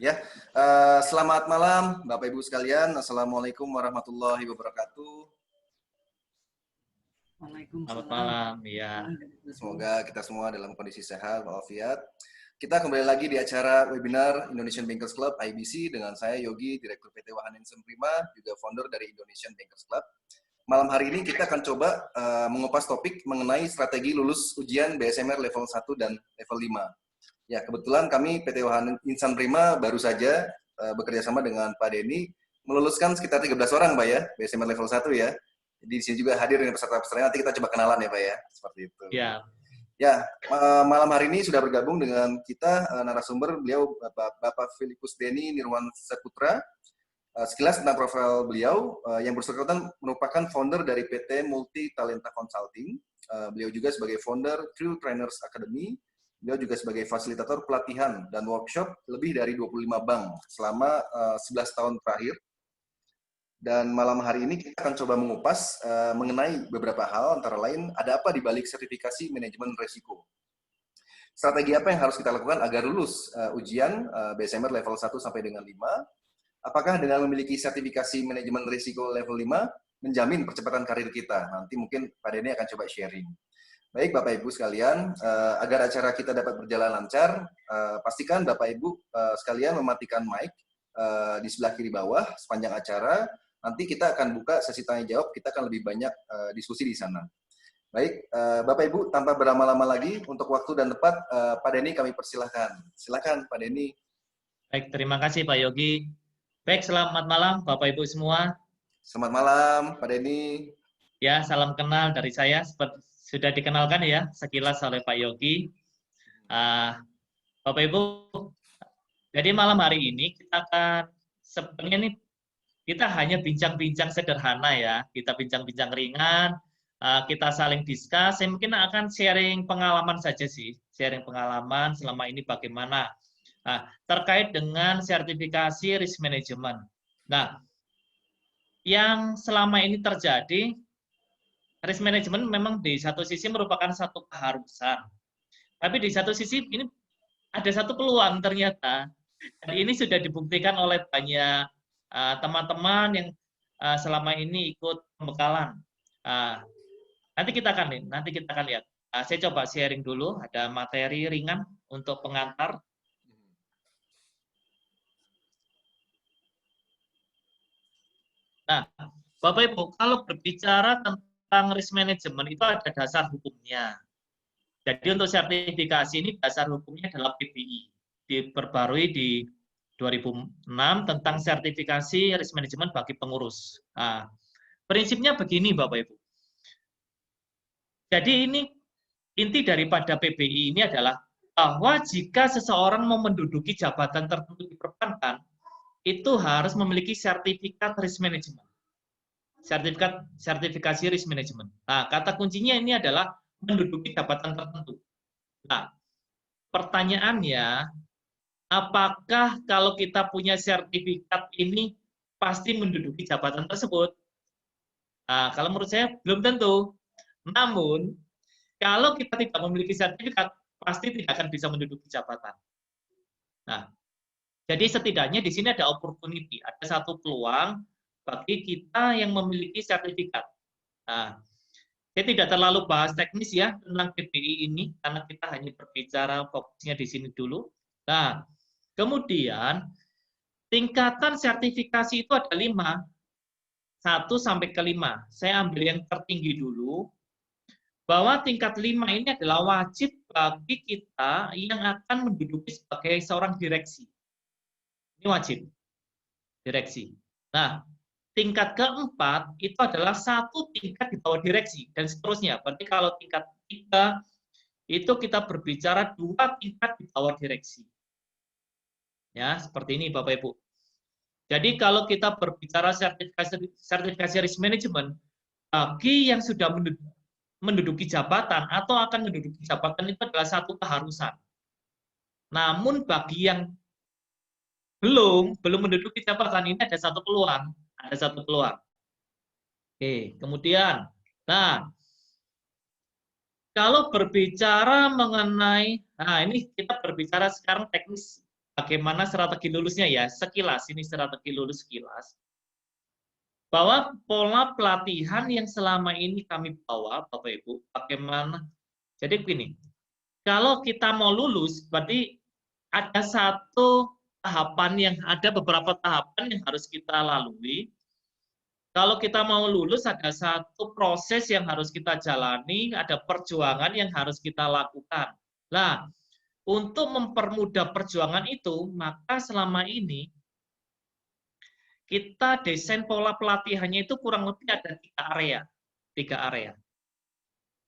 Ya, selamat malam Bapak Ibu sekalian. Assalamualaikum warahmatullahi wabarakatuh. Selamat malam, ya. Semoga kita semua dalam kondisi sehat walafiat. Kita kembali lagi di acara webinar Indonesian Bankers Club (IBC) dengan saya Yogi, Direktur PT Wahana Insan Prima, juga founder dari Indonesian Bankers Club. Malam hari ini kita akan coba mengupas topik mengenai strategi lulus ujian BSMR level 1 dan level 5. Ya, kebetulan kami PT Wahana Insan Prima baru saja bekerja sama dengan Pak Denny meluluskan sekitar 13 orang, Pak ya, BSMR level 1 ya. Jadi di sini juga hadir dengan peserta-pesertanya, nanti kita coba kenalan ya, Pak ya, seperti itu. Ya. Ya, malam hari ini sudah bergabung dengan kita narasumber beliau Bapak Filipus Denny Nirwan Saputra. Sekilas tentang profil beliau, yang bersangkutan merupakan founder dari PT Multi Talenta Consulting. Beliau juga sebagai founder True Trainers Academy. Beliau juga sebagai fasilitator pelatihan dan workshop lebih dari 25 bank selama 11 tahun terakhir. Dan malam hari ini kita akan coba mengupas mengenai beberapa hal, antara lain ada apa di balik sertifikasi manajemen risiko. Strategi apa yang harus kita lakukan agar lulus ujian BSMR level 1 sampai dengan 5? Apakah dengan memiliki sertifikasi manajemen risiko level 5 menjamin percepatan karir kita? Nanti mungkin Pak Denny akan coba sharing. Baik Bapak Ibu sekalian, agar acara kita dapat berjalan lancar, pastikan Bapak Ibu sekalian mematikan mic di sebelah kiri bawah sepanjang acara. Nanti kita akan buka sesi tanya jawab, kita akan lebih banyak diskusi di sana. Baik, Bapak Ibu, tanpa berlama-lama lagi, untuk waktu dan tempat, Pak Denny kami persilahkan. Silakan Pak Denny. Baik, terima kasih Pak Yogi. Baik, selamat malam Bapak Ibu semua. Selamat malam Pak Denny. Ya, salam kenal dari saya. Sudah dikenalkan ya sekilas oleh Pak Yogi. Bapak Ibu, jadi malam hari ini kita akan sebenarnya nih kita hanya bincang-bincang sederhana ya, kita bincang-bincang ringan, kita saling diskus. Saya mungkin akan sharing pengalaman saja sih, sharing pengalaman selama ini bagaimana terkait dengan sertifikasi risk management. Nah, yang selama ini terjadi, risk management memang di satu sisi merupakan satu keharusan. Tapi di satu sisi ini ada satu peluang ternyata. Dan ini sudah dibuktikan oleh banyak teman-teman yang selama ini ikut pembekalan. Nanti kita akan lihat. Saya coba sharing dulu, ada materi ringan untuk pengantar. Nah, Bapak Ibu, kalau berbicara tentang risk management itu ada dasar hukumnya. Jadi untuk sertifikasi ini dasar hukumnya adalah PBI, diperbarui di 2006 tentang sertifikasi risk management bagi pengurus. Nah, prinsipnya begini Bapak Ibu. Jadi ini inti daripada PBI ini adalah bahwa jika seseorang mau menduduki jabatan tertentu di perbankan, itu harus memiliki sertifikat risk management. Sertifikasi risk management. Nah, kata kuncinya ini adalah menduduki jabatan tertentu. Nah, pertanyaannya, apakah kalau kita punya sertifikat ini pasti menduduki jabatan tersebut? Nah, kalau menurut saya belum tentu. Namun, kalau kita tidak memiliki sertifikat, pasti tidak akan bisa menduduki jabatan. Nah, jadi setidaknya di sini ada opportunity, ada satu peluang bagi kita yang memiliki sertifikat. Nah, saya tidak terlalu bahas teknis ya tentang PBI ini, karena kita hanya berbicara fokusnya di sini dulu. Nah, kemudian tingkatan sertifikasi itu ada 5, 1 sampai ke 5. Saya ambil yang tertinggi dulu, bahwa tingkat 5 ini adalah wajib bagi kita yang akan menduduki sebagai seorang direksi. Ini wajib, direksi. Nah, tingkat keempat itu adalah 1 tingkat di bawah direksi, dan seterusnya. Berarti kalau tingkat 3, itu kita berbicara 2 tingkat di bawah direksi. Ya, seperti ini Bapak Ibu. Jadi kalau kita berbicara sertifikasi risk management, bagi yang sudah menduduki jabatan atau akan menduduki jabatan itu adalah satu keharusan. Namun bagi yang belum menduduki jabatan ini ada satu peluang, Oke, kemudian, nah kalau berbicara mengenai, nah ini kita berbicara sekarang teknis bagaimana strategi lulusnya ya, sekilas, ini strategi lulus sekilas. Bahwa pola pelatihan yang selama ini kami bawa, Bapak Ibu, bagaimana, jadi begini, kalau kita mau lulus, berarti ada satu tahapan ada beberapa tahapan yang harus kita lalui. Kalau kita mau lulus, ada satu proses yang harus kita jalani, ada perjuangan yang harus kita lakukan. Nah, untuk mempermudah perjuangan itu, maka selama ini kita desain pola pelatihannya itu kurang lebih ada 3 area.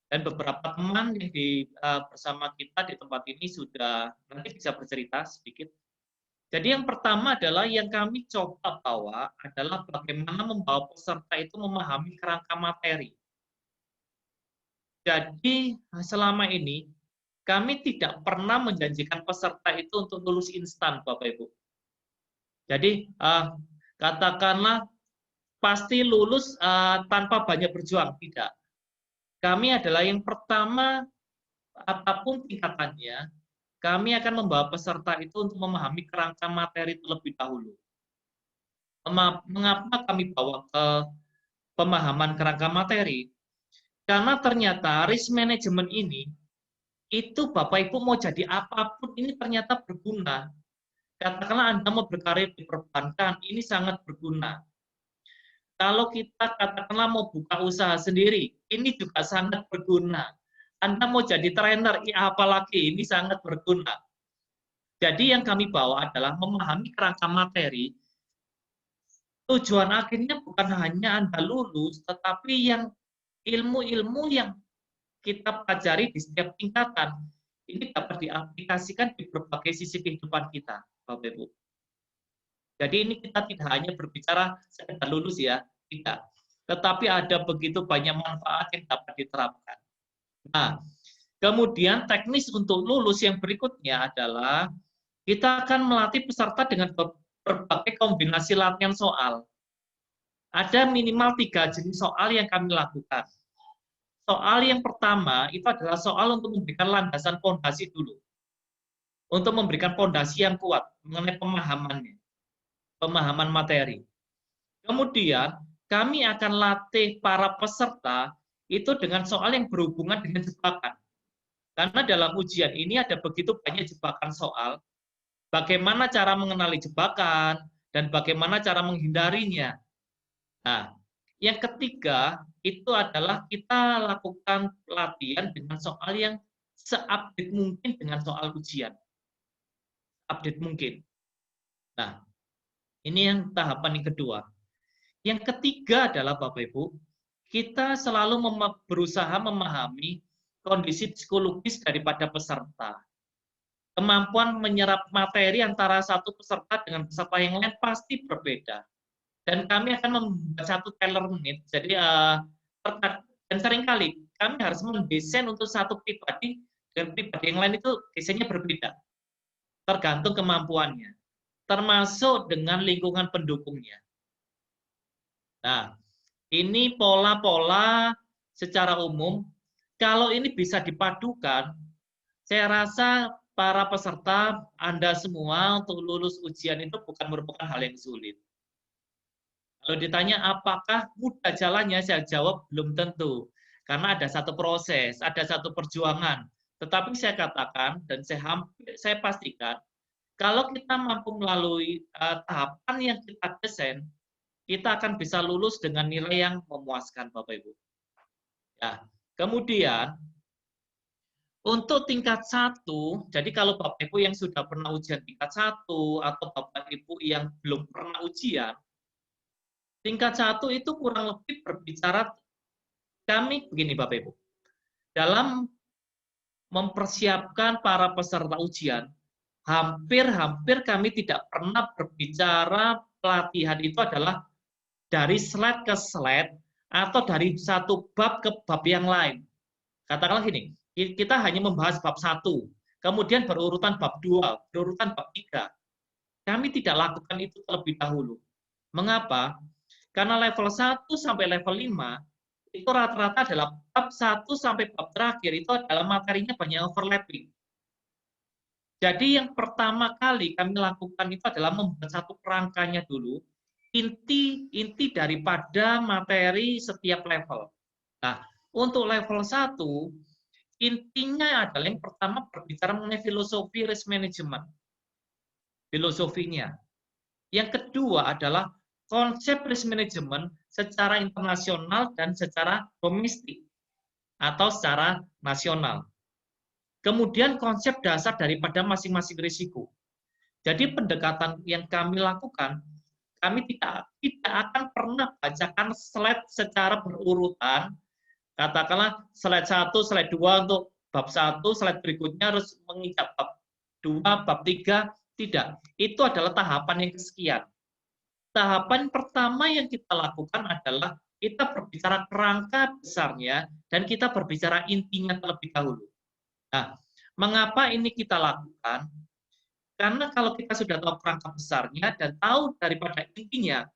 Dan beberapa teman yang bersama kita di tempat ini sudah nanti bisa bercerita sedikit. Jadi yang pertama adalah yang kami coba bawa adalah bagaimana membawa peserta itu memahami kerangka materi. Jadi selama ini kami tidak pernah menjanjikan peserta itu untuk lulus instan, Bapak Ibu. Jadi katakanlah pasti lulus tanpa banyak berjuang, tidak. Kami adalah yang pertama, apapun tingkatannya, kami akan membawa peserta itu untuk memahami kerangka materi terlebih dahulu. Mengapa kami bawa ke pemahaman kerangka materi? Karena ternyata risk management ini, itu Bapak Ibu mau jadi apapun, ini ternyata berguna. Katakanlah Anda mau berkarir di perbankan, ini sangat berguna. Kalau kita katakanlah mau buka usaha sendiri, ini juga sangat berguna. Anda mau jadi trainer, apalagi ini sangat berguna. Jadi yang kami bawa adalah memahami kerangka materi. Tujuan akhirnya bukan hanya Anda lulus, tetapi yang ilmu-ilmu yang kita pelajari di setiap tingkatan, ini dapat diaplikasikan di berbagai sisi kehidupan kita, Bapak Ibu. Jadi ini kita tidak hanya berbicara sekedar lulus ya, tidak. Tetapi ada begitu banyak manfaat yang dapat diterapkan. Nah, kemudian teknis untuk lulus yang berikutnya adalah kita akan melatih peserta dengan berbagai kombinasi latihan soal. Ada minimal 3 jenis soal yang kami lakukan. Soal yang pertama itu adalah soal untuk memberikan landasan fondasi dulu. Untuk memberikan fondasi yang kuat mengenai pemahamannya. Pemahaman materi. Kemudian, kami akan latih para peserta itu dengan soal yang berhubungan dengan jebakan. Karena dalam ujian ini ada begitu banyak jebakan soal, bagaimana cara mengenali jebakan, dan bagaimana cara menghindarinya. Nah, yang ketiga, itu adalah kita lakukan latihan dengan soal yang se-update mungkin dengan soal ujian. Update mungkin. Nah, ini yang tahapan yang kedua. Yang ketiga adalah Bapak Ibu, kita selalu berusaha memahami kondisi psikologis daripada peserta. Kemampuan menyerap materi antara satu peserta dengan peserta yang lain pasti berbeda. Dan kami akan membuat satu tailor-made. Jadi dan seringkali kami harus mendesain untuk satu pribadi dengan pribadi yang lain itu desainnya berbeda. Tergantung kemampuannya. Termasuk dengan lingkungan pendukungnya. Nah, ini pola-pola secara umum. Kalau ini bisa dipadukan, saya rasa para peserta, Anda semua untuk lulus ujian itu bukan merupakan hal yang sulit. Kalau ditanya apakah mudah jalannya, saya jawab belum tentu. Karena ada satu proses, ada satu perjuangan. Tetapi saya katakan dan saya pastikan, kalau kita mampu melalui tahapan yang kita desain, kita akan bisa lulus dengan nilai yang memuaskan, Bapak Ibu. Ya, kemudian untuk tingkat 1, jadi kalau Bapak Ibu yang sudah pernah ujian tingkat 1 atau Bapak Ibu yang belum pernah ujian, tingkat 1 itu kurang lebih berbicara kami begini Bapak Ibu. Dalam mempersiapkan para peserta ujian, hampir kami tidak pernah berbicara pelatihan itu adalah dari slide ke slide atau dari satu bab ke bab yang lain. Katakanlah gini, kita hanya membahas bab 1, kemudian berurutan bab 2, berurutan bab 3. Kami tidak lakukan itu terlebih dahulu. Mengapa? Karena level 1 sampai level 5, itu rata-rata adalah bab 1 sampai bab terakhir, itu adalah materinya banyak overlapping. Jadi yang pertama kali kami lakukan itu adalah membuat satu kerangkanya dulu, inti daripada materi setiap level. Nah, untuk level 1, intinya adalah yang pertama berbicara mengenai filosofi risk management. Filosofinya. Yang kedua adalah konsep risk management secara internasional dan secara domestik atau secara nasional. Kemudian konsep dasar daripada masing-masing risiko. Jadi pendekatan yang kami lakukan, kami tidak akan pernah bacakan slide secara berurutan. Katakanlah slide 1, slide 2 untuk bab 1, slide berikutnya harus menginjak bab 2, bab 3, tidak. Itu adalah tahapan yang kesekian. Tahapan pertama yang kita lakukan adalah kita berbicara kerangka besarnya dan kita berbicara intinya terlebih dahulu. Nah, mengapa ini kita lakukan? Karena kalau kita sudah tahu kerangka besarnya dan tahu daripada intinya,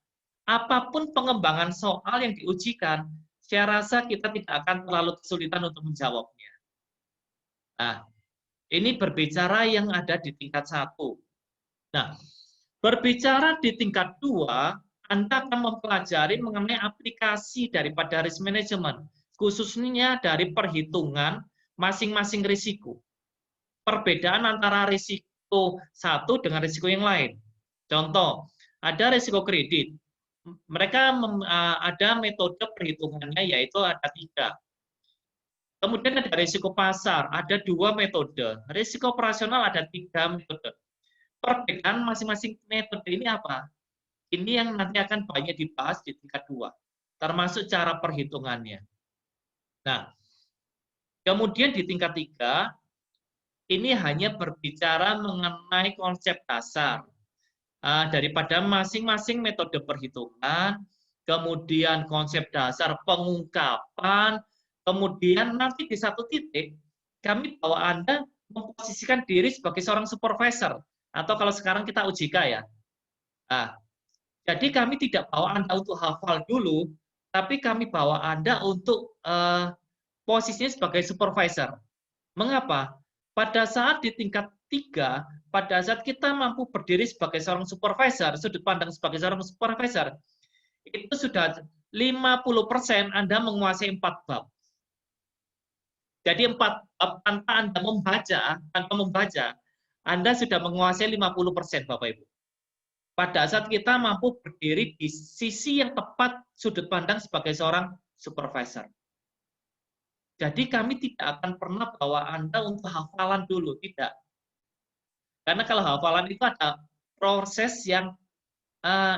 apapun pengembangan soal yang diujikan, saya rasa kita tidak akan terlalu kesulitan untuk menjawabnya. Nah, ini berbicara yang ada di tingkat 1. Nah, berbicara di tingkat 2, Anda akan mempelajari mengenai aplikasi daripada risk management, khususnya dari perhitungan masing-masing risiko. Perbedaan antara risiko satu dengan risiko yang lain. Contoh, ada risiko kredit. Mereka ada metode perhitungannya yaitu ada 3. Kemudian ada risiko pasar, ada 2 metode. Risiko operasional ada 3 metode. Perbedaan masing-masing metode ini apa? Ini yang nanti akan banyak dibahas di tingkat 2, termasuk cara perhitungannya. Nah, kemudian di tingkat 3, ini hanya berbicara mengenai konsep dasar daripada masing-masing metode perhitungan, kemudian konsep dasar pengungkapan, kemudian nanti di satu titik kami bawa Anda memposisikan diri sebagai seorang supervisor, atau kalau sekarang kita UJK ya. Nah, jadi kami tidak bawa Anda untuk hafal dulu, tapi kami bawa Anda untuk posisinya sebagai supervisor. Mengapa? Pada saat di tingkat 3, pada saat kita mampu berdiri sebagai seorang supervisor, sudut pandang sebagai seorang supervisor, itu sudah 50% Anda menguasai 4 bab. Jadi 4 bab tanpa Anda membaca, Anda sudah menguasai 50%, Bapak Ibu. Pada saat kita mampu berdiri di sisi yang tepat sudut pandang sebagai seorang supervisor. Jadi kami tidak akan pernah bawa Anda untuk hafalan dulu, tidak. Karena kalau hafalan itu ada proses yang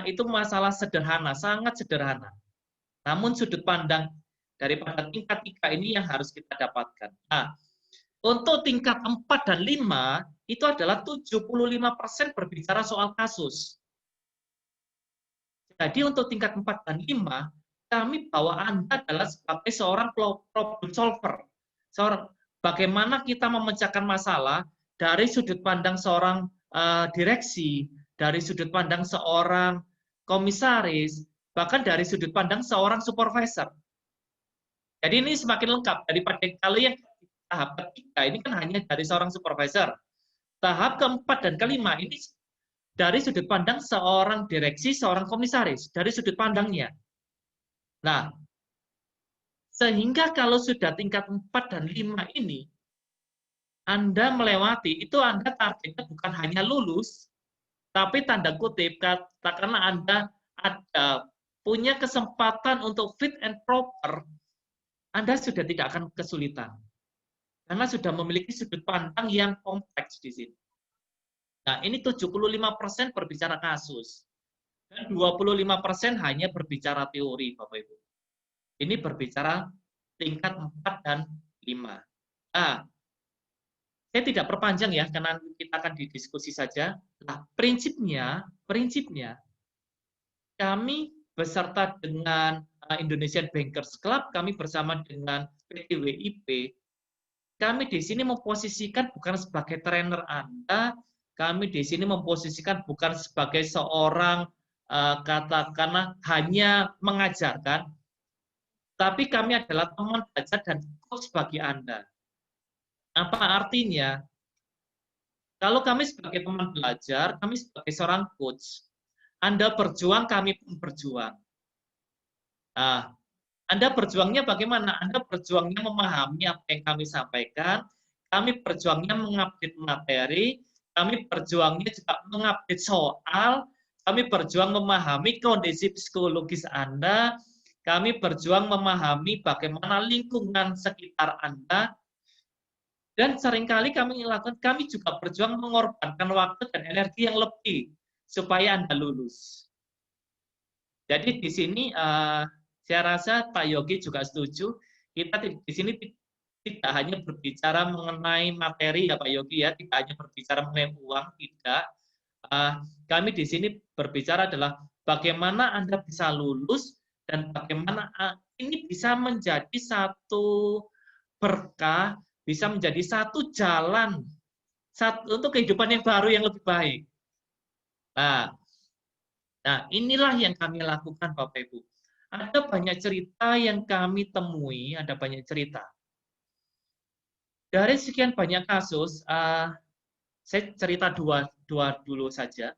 itu masalah sederhana, sangat sederhana. Namun sudut pandang daripada tingkat 3 ini yang harus kita dapatkan. Nah, untuk tingkat 4 dan 5, itu adalah 75% berbicara soal kasus. Jadi untuk tingkat 4 dan 5, kami bawa Anda adalah sebagai seorang problem solver. Bagaimana kita memecahkan masalah dari sudut pandang seorang direksi, dari sudut pandang seorang komisaris, bahkan dari sudut pandang seorang supervisor. Jadi ini semakin lengkap daripada kalau yang tahap ketiga ini kan hanya dari seorang supervisor. Tahap keempat dan kelima ini dari sudut pandang seorang direksi, seorang komisaris, dari sudut pandangnya. Nah, sehingga kalau sudah tingkat 4 dan 5 ini, Anda melewati, itu Anda targetnya bukan hanya lulus, tapi tanda kutip, katakanlah Anda ada punya kesempatan untuk fit and proper, Anda sudah tidak akan kesulitan. Karena sudah memiliki sudut pandang yang kompleks di sini. Nah, ini 75% berbicara kasus. Dan 25% hanya berbicara teori, Bapak Ibu. Ini berbicara tingkat 4 dan 5. Nah, saya tidak perpanjang ya, karena kita akan didiskusi saja. Nah, prinsipnya kami beserta dengan Indonesian Bankers Club, kami bersama dengan PT WIP, kami di sini memposisikan bukan sebagai trainer Anda, kami di sini memposisikan bukan sebagai seorang katakanlah hanya mengajarkan, tapi kami adalah teman belajar dan coach bagi Anda. Apa artinya? Kalau kami sebagai teman belajar, kami sebagai seorang coach, Anda berjuang, kami pun berjuang. Nah, Anda berjuangnya bagaimana? Anda berjuangnya memahami apa yang kami sampaikan, kami berjuangnya mengupdate materi, kami berjuangnya juga mengupdate soal, kami berjuang memahami kondisi psikologis Anda, kami berjuang memahami bagaimana lingkungan sekitar Anda, dan seringkali kami juga berjuang mengorbankan waktu dan energi yang lebih supaya Anda lulus. Jadi di sini saya rasa Pak Yogi juga setuju. Kita di sini tidak hanya berbicara mengenai materi ya Pak Yogi ya, tidak hanya berbicara mengenai uang, tidak. Kami di sini berbicara adalah bagaimana Anda bisa lulus dan bagaimana ini bisa menjadi satu berkah, bisa menjadi satu jalan untuk kehidupan yang baru yang lebih baik. Nah, inilah yang kami lakukan Bapak Ibu. Ada banyak cerita yang kami temui, ada banyak cerita. Dari sekian banyak kasus, saya cerita dua dulu saja.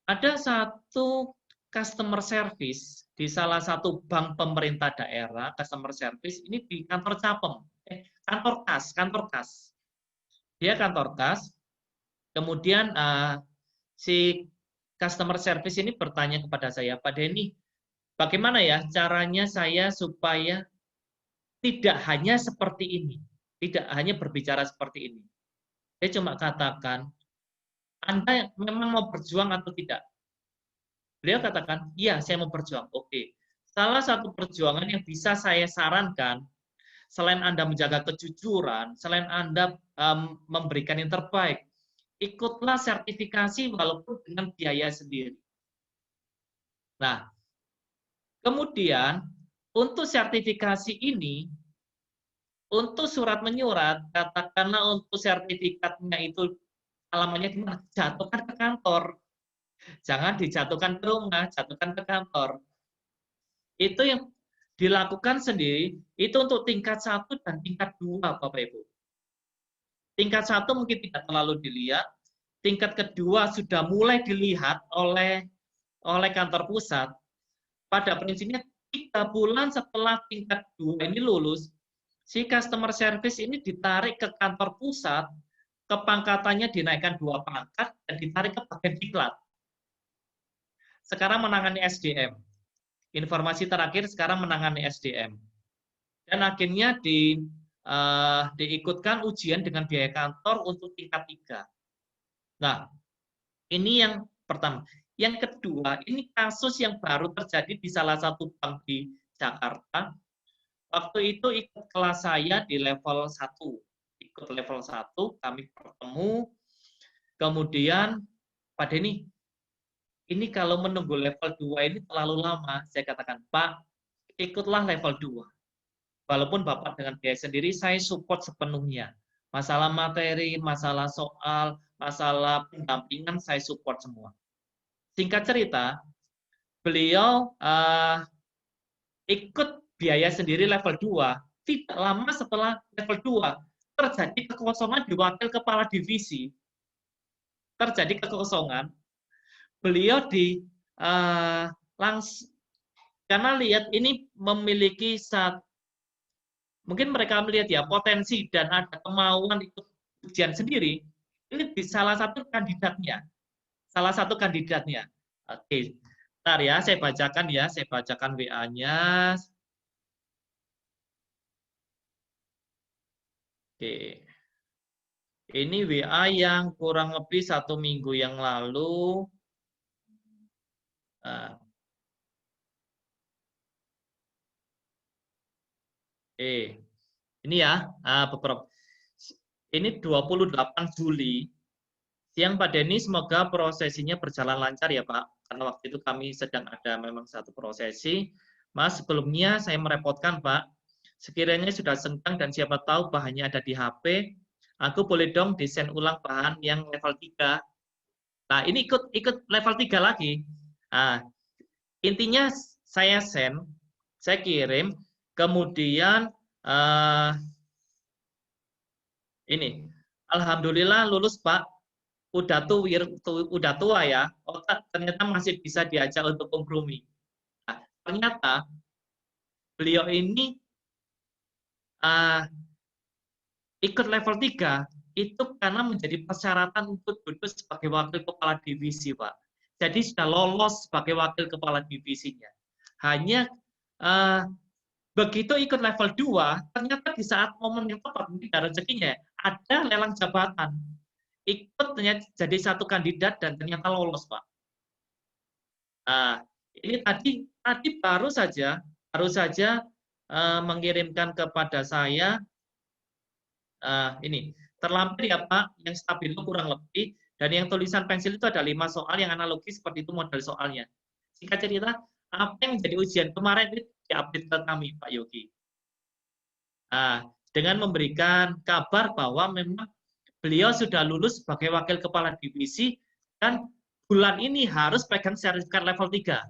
Ada satu customer service di salah satu bank pemerintah daerah, customer service ini di kantor Capem, kantor kas. Dia kantor kas, kemudian si customer service ini bertanya kepada saya, Pak Denny, bagaimana ya caranya saya supaya tidak hanya seperti ini, tidak hanya berbicara seperti ini. Saya cuma katakan, Anda memang mau berjuang atau tidak? Beliau katakan, iya saya mau berjuang. Oke, salah satu perjuangan yang bisa saya sarankan, selain Anda menjaga kejujuran, selain Anda memberikan yang terbaik, ikutlah sertifikasi walaupun dengan biaya sendiri. Nah, kemudian untuk sertifikasi ini, untuk surat menyurat, katakanlah untuk sertifikatnya itu alamannya di mana? Jatuhkan ke kantor. Jangan dijatuhkan ke rumah, jatuhkan ke kantor. Itu yang dilakukan sendiri, itu untuk tingkat 1 dan tingkat 2, Bapak Ibu. Tingkat 1 mungkin tidak terlalu dilihat, tingkat kedua sudah mulai dilihat oleh kantor pusat. Pada prinsipnya 3 bulan setelah tingkat 2 ini lulus, si customer service ini ditarik ke kantor pusat, kepangkatannya dinaikkan 2 pangkat, dan ditarik ke bagian diklat. Sekarang menangani SDM. Informasi terakhir sekarang menangani SDM. Dan akhirnya diikutkan ujian dengan biaya kantor untuk tingkat 3. Nah, ini yang pertama. Yang kedua, ini kasus yang baru terjadi di salah satu bank di Jakarta. Waktu itu ikut kelas saya di level 1. Ikut level 1, kami bertemu. Kemudian, Pak Denny, ini kalau menunggu level 2 ini terlalu lama. Saya katakan, Pak, ikutlah level 2. Walaupun Bapak dengan biaya sendiri, saya support sepenuhnya. Masalah materi, masalah soal, masalah pendampingan, saya support semua. Singkat cerita, beliau ikut biaya sendiri level 2. Tidak lama setelah level 2, terjadi kekosongan di wakil kepala divisi. Terjadi kekosongan, beliau karena lihat ini memiliki mungkin mereka melihat ya potensi dan ada kemauan ikut ujian sendiri, ini di salah satu kandidatnya. Oke, bentar ya, saya bacakan WA-nya. Oke, ini WA yang kurang lebih 1 minggu yang lalu. Ini ya, beberapa. Ini 28 Juli. Siang Pak Denny, semoga prosesinya berjalan lancar ya Pak. Karena waktu itu kami sedang ada memang satu prosesi. Mas, sebelumnya saya merepotkan Pak. Sekiranya sudah senggang dan siapa tahu bahannya ada di HP, aku boleh dong desain ulang bahan yang level 3. Nah, ini ikut level 3 lagi. Nah, intinya saya kirim, kemudian ini Alhamdulillah lulus Pak. Udah tua ya. Otak ternyata masih bisa diajak untuk kompromi. Nah, ternyata beliau ini ikut level 3 itu karena menjadi persyaratan untuk duduk sebagai wakil kepala divisi, Pak. Jadi sudah lolos sebagai wakil kepala divisinya. Hanya begitu ikut level 2, ternyata di saat momen yang tepat, mungkin ada rezekinya, ada lelang jabatan. Ikut ternyata jadi satu kandidat dan ternyata lolos, Pak. Nah, ini tadi baru saja mengirimkan kepada saya ini terlampir ya Pak, yang stabilo kurang lebih, dan yang tulisan pensil itu ada 5 soal yang analogis seperti itu model soalnya. Singkat cerita, apa yang menjadi ujian kemarin itu diupdate ke kami Pak Yogi. Nah, dengan memberikan kabar bahwa memang beliau sudah lulus sebagai wakil kepala divisi dan bulan ini harus pegang sertifikat level 3.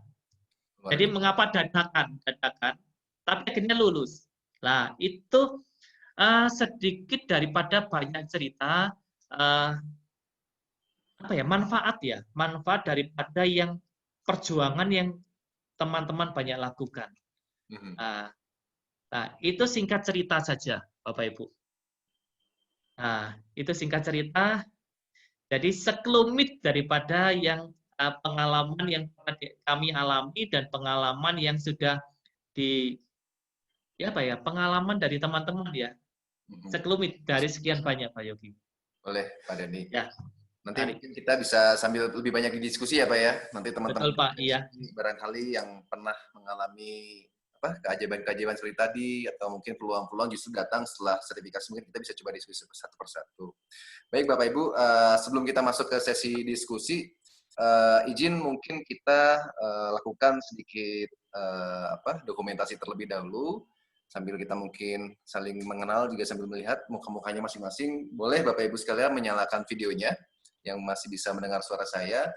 Jadi mengapa dadakan, tapi akhirnya lulus. Nah, itu sedikit daripada banyak cerita manfaat daripada yang perjuangan yang teman-teman banyak lakukan. Nah, itu singkat cerita saja, Bapak Ibu. Nah, itu singkat cerita. Jadi sekelumit daripada yang pengalaman yang kami alami dan pengalaman yang sudah pengalaman dari teman-teman ya. Sekelumit dari sekian banyak Pak Yogi. Boleh Pak Denny. Ya. Nanti mungkin kita bisa sambil lebih banyak diskusi ya Pak ya. Nanti teman-teman Betul Pak, iya. barangkali yang pernah mengalami keajaiban-keajaiban seperti tadi atau mungkin peluang-peluang justru datang setelah sertifikasi, mungkin kita bisa coba diskusi satu persatu. Baik Bapak Ibu, sebelum kita masuk ke sesi diskusi, izin mungkin kita lakukan sedikit dokumentasi terlebih dahulu sambil kita mungkin saling mengenal juga sambil melihat muka-mukanya masing-masing. Boleh Bapak Ibu sekalian menyalakan videonya yang masih bisa mendengar suara saya.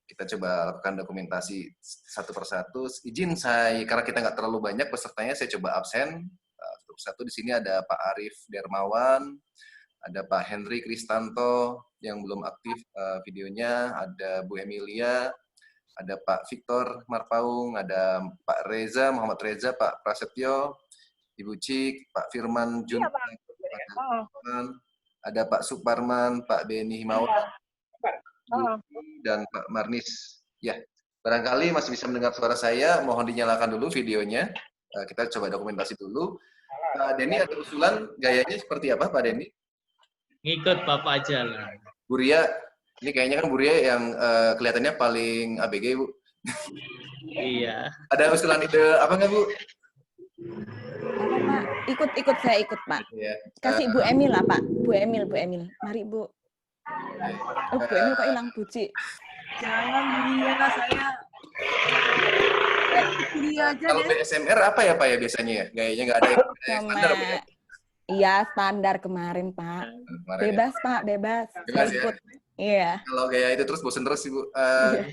Kita coba lakukan dokumentasi satu persatu. Izin saya, karena kita nggak terlalu banyak pesertanya, saya coba absen. Satu persatu di sini ada Pak Arif Dermawan, ada Pak Henry Kristanto yang belum aktif videonya, ada Bu Emilia, ada Pak Victor Marpaung, ada Pak Reza, Muhammad Reza, Pak Prasetyo, Ibu Cik, Pak Firman Jun, ada Pak Suparman, Pak Beni Himawan, dan Pak Marnis. Ya, barangkali masih bisa mendengar suara saya, mohon dinyalakan dulu videonya. Kita coba dokumentasi dulu. Pak Denny ada usulan gayanya seperti apa Pak Denny? Ngikut Bapak aja lah. Bu Ria, ini kayaknya kan Bu Ria yang kelihatannya paling ABG Bu. Iya. Ada usulan ide apa nggak Bu? Apa Pak? Saya ikut Pak. Ya. Kasih Bu Emil lah Pak. Bu Emil. Mari Bu. Oh, Bu Emil kok hilang, Bu Ci? Jangan Buria, saya Buria aja kalau deh. BSMR apa ya Pak ya biasanya ya? Gayanya nggak ada yang standar Pak ya? Iya, standar kemarin Pak. Kemarin, bebas ya? Pak, bebas. Bebas saya ya? ikut. Iya. Kalau gaya itu terus bosen terus Ibu.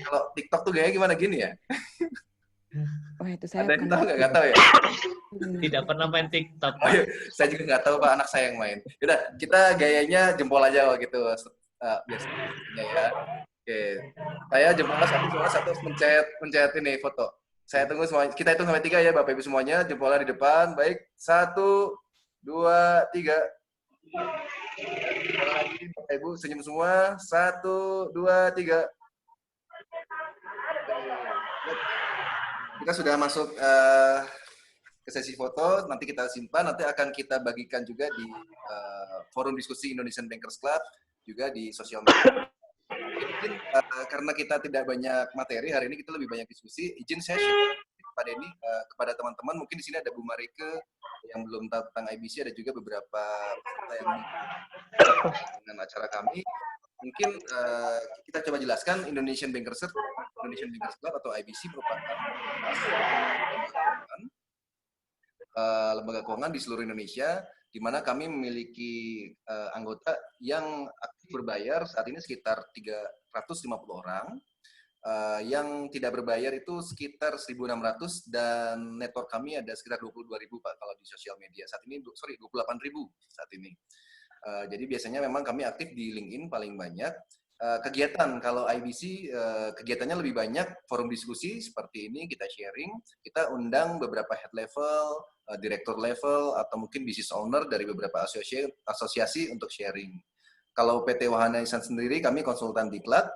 Kalau TikTok tuh gaya gimana gini ya? Wah, itu saya ada yang tahu nggak tahu ya? Tidak pernah main TikTok. Pak. Saya juga nggak tahu Pak, anak saya yang main. Udah, kita gayanya jempol aja gitu biasanya ya. Oke, saya jempolnya satu mencet ini foto. Saya tunggu semuanya. Kita hitung sampai 3 ya Bapak Ibu semuanya. Jempolnya di depan. Baik, 1, 2, 3. Bapak Ibu senyum semua. 1, 2, 3. Kita sudah masuk ke sesi foto. Nanti kita simpan. Nanti akan kita bagikan juga di forum diskusi Indonesian Bankers Club, juga di sosial media. Mungkin karena kita tidak banyak materi hari ini, kita lebih banyak diskusi. Izin saya share Pak Denny kepada teman-teman. Mungkin di sini ada Bu Marike yang belum tahu tentang IBC, ada juga beberapa peserta yang dengan acara kami. Mungkin kita coba jelaskan Indonesian Bankers Club atau IBC merupakan lembaga keuangan di seluruh Indonesia, di mana kami memiliki anggota yang aktif berbayar saat ini sekitar 350 orang, yang tidak berbayar itu sekitar 1.600, dan network kami ada sekitar 22.000 Pak kalau di sosial media. Saat ini, 28.000 saat ini. Jadi biasanya memang kami aktif di LinkedIn paling banyak. Kegiatan, kalau IBC kegiatannya lebih banyak forum diskusi seperti ini, kita sharing, kita undang beberapa head level, director level, atau mungkin business owner dari beberapa asosiasi untuk sharing. Kalau PT Wahana Insan sendiri, kami konsultan diklat,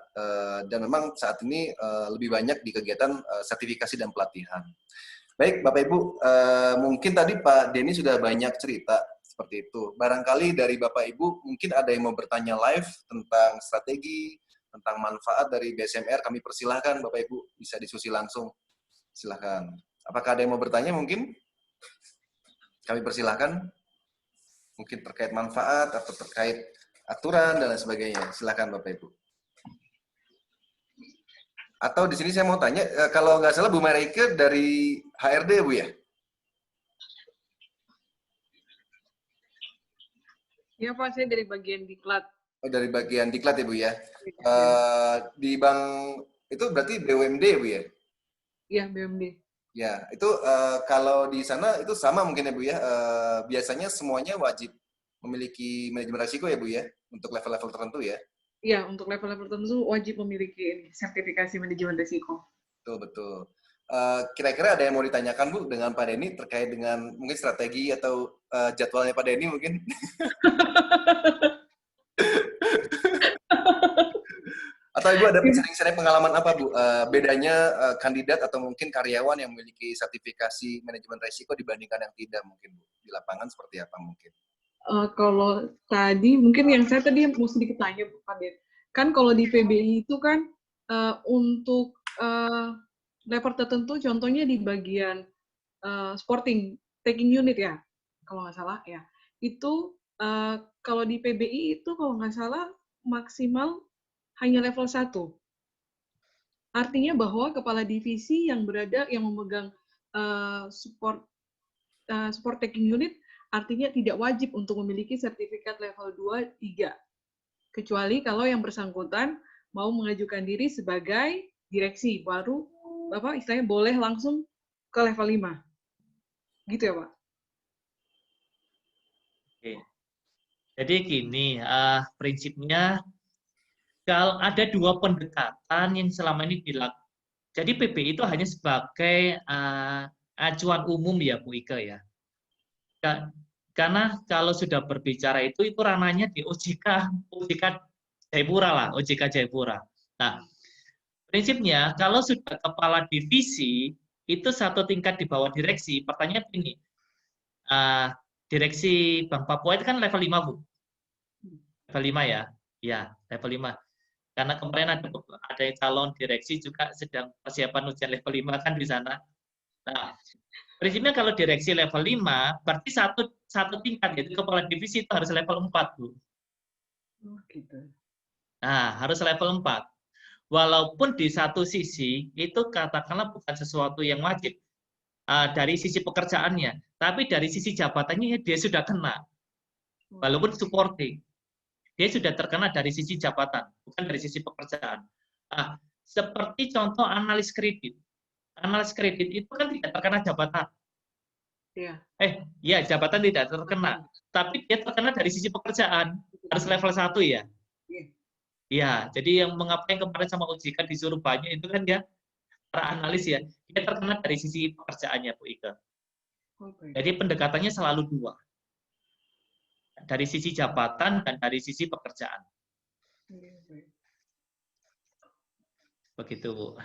dan memang saat ini lebih banyak di kegiatan sertifikasi dan pelatihan. Baik, Bapak Ibu, mungkin tadi Pak Denny sudah banyak cerita seperti itu. Barangkali dari Bapak Ibu mungkin ada yang mau bertanya live tentang strategi, tentang manfaat dari BSMR. Kami persilahkan Bapak Ibu bisa diskusi langsung. Silahkan. Apakah ada yang mau bertanya mungkin? Kami persilahkan. Mungkin terkait manfaat atau terkait aturan dan lain sebagainya. Silahkan Bapak Ibu. Atau di sini saya mau tanya, kalau nggak salah Bu Marike dari HRD Bu ya? Iya Pak, saya dari bagian diklat. Oh, dari bagian diklat ya Bu ya? Di bank itu berarti BUMD Bu ya? Iya, BUMD. Ya, itu kalau di sana itu sama mungkin ya Bu ya? Biasanya semuanya wajib memiliki manajemen risiko ya Bu ya? Untuk level-level tertentu ya? Iya, untuk level-level tertentu wajib memiliki sertifikasi manajemen risiko. Betul, betul. Kira-kira ada yang mau ditanyakan Bu dengan Pak Denny terkait dengan mungkin strategi atau jadwalnya Pak Denny mungkin? Atau Ibu ada sharing-sharing pengalaman apa Bu? Bedanya kandidat atau mungkin karyawan yang memiliki sertifikasi manajemen risiko dibandingkan yang tidak mungkin Bu? Di lapangan seperti apa mungkin? Kalau tadi, mungkin yang saya tadi mau sedikit tanya Pak Den. Kan kalau di PBI itu kan untuk level tertentu, contohnya di bagian sporting, taking unit ya, kalau nggak salah ya. Itu kalau di PBI itu kalau nggak salah maksimal hanya level 1. Artinya bahwa kepala divisi yang memegang support taking unit, artinya tidak wajib untuk memiliki sertifikat level 2, 3. Kecuali kalau yang bersangkutan mau mengajukan diri sebagai direksi, baru Bapak istilahnya boleh langsung ke level 5. Gitu ya, Pak? Oke. Jadi gini, prinsipnya kalau ada dua pendekatan yang selama ini dilakukan. Jadi PBI itu hanya sebagai acuan umum ya Bu Ike ya. Karena kalau sudah berbicara itu ranahnya di OJK Jayapura lah, OJK Jayapura. Nah, prinsipnya kalau sudah kepala divisi itu satu tingkat di bawah direksi. Pertanyaan ini, direksi Bank Papua itu kan level 5 Bu. Level 5 ya? Ya, level 5. Karena kemarin ada calon direksi juga sedang persiapan ujian level 5 kan di sana. Nah, prinsipnya kalau direksi level 5, berarti satu tingkat, yaitu kepala divisi itu harus level 4, Bu. Oh, gitu. Nah, harus level 4. Walaupun di satu sisi, itu katakanlah bukan sesuatu yang wajib dari sisi pekerjaannya, tapi dari sisi jabatannya dia sudah kena. Walaupun supporting, dia sudah terkena dari sisi jabatan, bukan dari sisi pekerjaan. Nah, seperti contoh analis kredit. Analis kredit itu kan tidak terkena jabatan. Iya. Ya jabatan tidak terkena, tapi dia terkena dari sisi pekerjaan. Harus level 1 ya. Iya. Ya, jadi yang mengapa yang kemarin sama OJK disuruh banyak itu kan dia para analis ya, dia terkena dari sisi pekerjaannya Bu Ike. Okay. Jadi pendekatannya selalu dua. Dari sisi jabatan dan dari sisi pekerjaan. Begitu, Bu.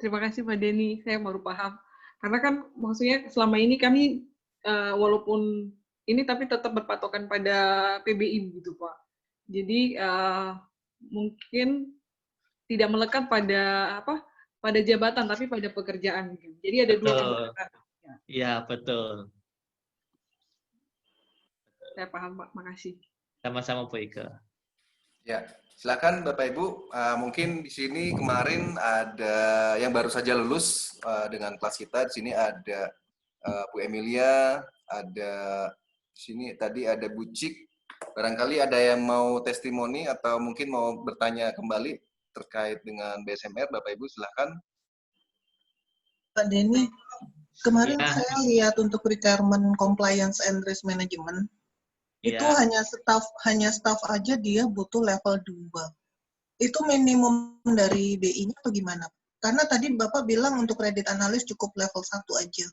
Terima kasih Pak Denny, saya baru paham. Karena kan maksudnya selama ini kami walaupun ini tapi tetap berpatokan pada PBI gitu Pak. Jadi mungkin tidak melekat pada pada jabatan tapi pada pekerjaan. Jadi ada dua pendekatan. Iya, betul. Saya paham Pak, makasih. Sama-sama Bu Ike. Ya, silakan Bapak Ibu. Mungkin di sini kemarin ada yang baru saja lulus dengan kelas kita. Di sini ada Bu Emilia, ada di sini tadi ada Bu Cik. Barangkali ada yang mau testimoni atau mungkin mau bertanya kembali terkait dengan BSMR. Bapak Ibu silakan. Pak Denny, kemarin saya lihat untuk requirement compliance and risk management itu Ya. hanya staff aja dia butuh level 2. Itu minimum dari BI-nya atau gimana? Karena tadi Bapak bilang untuk kredit analis cukup level 1 aja.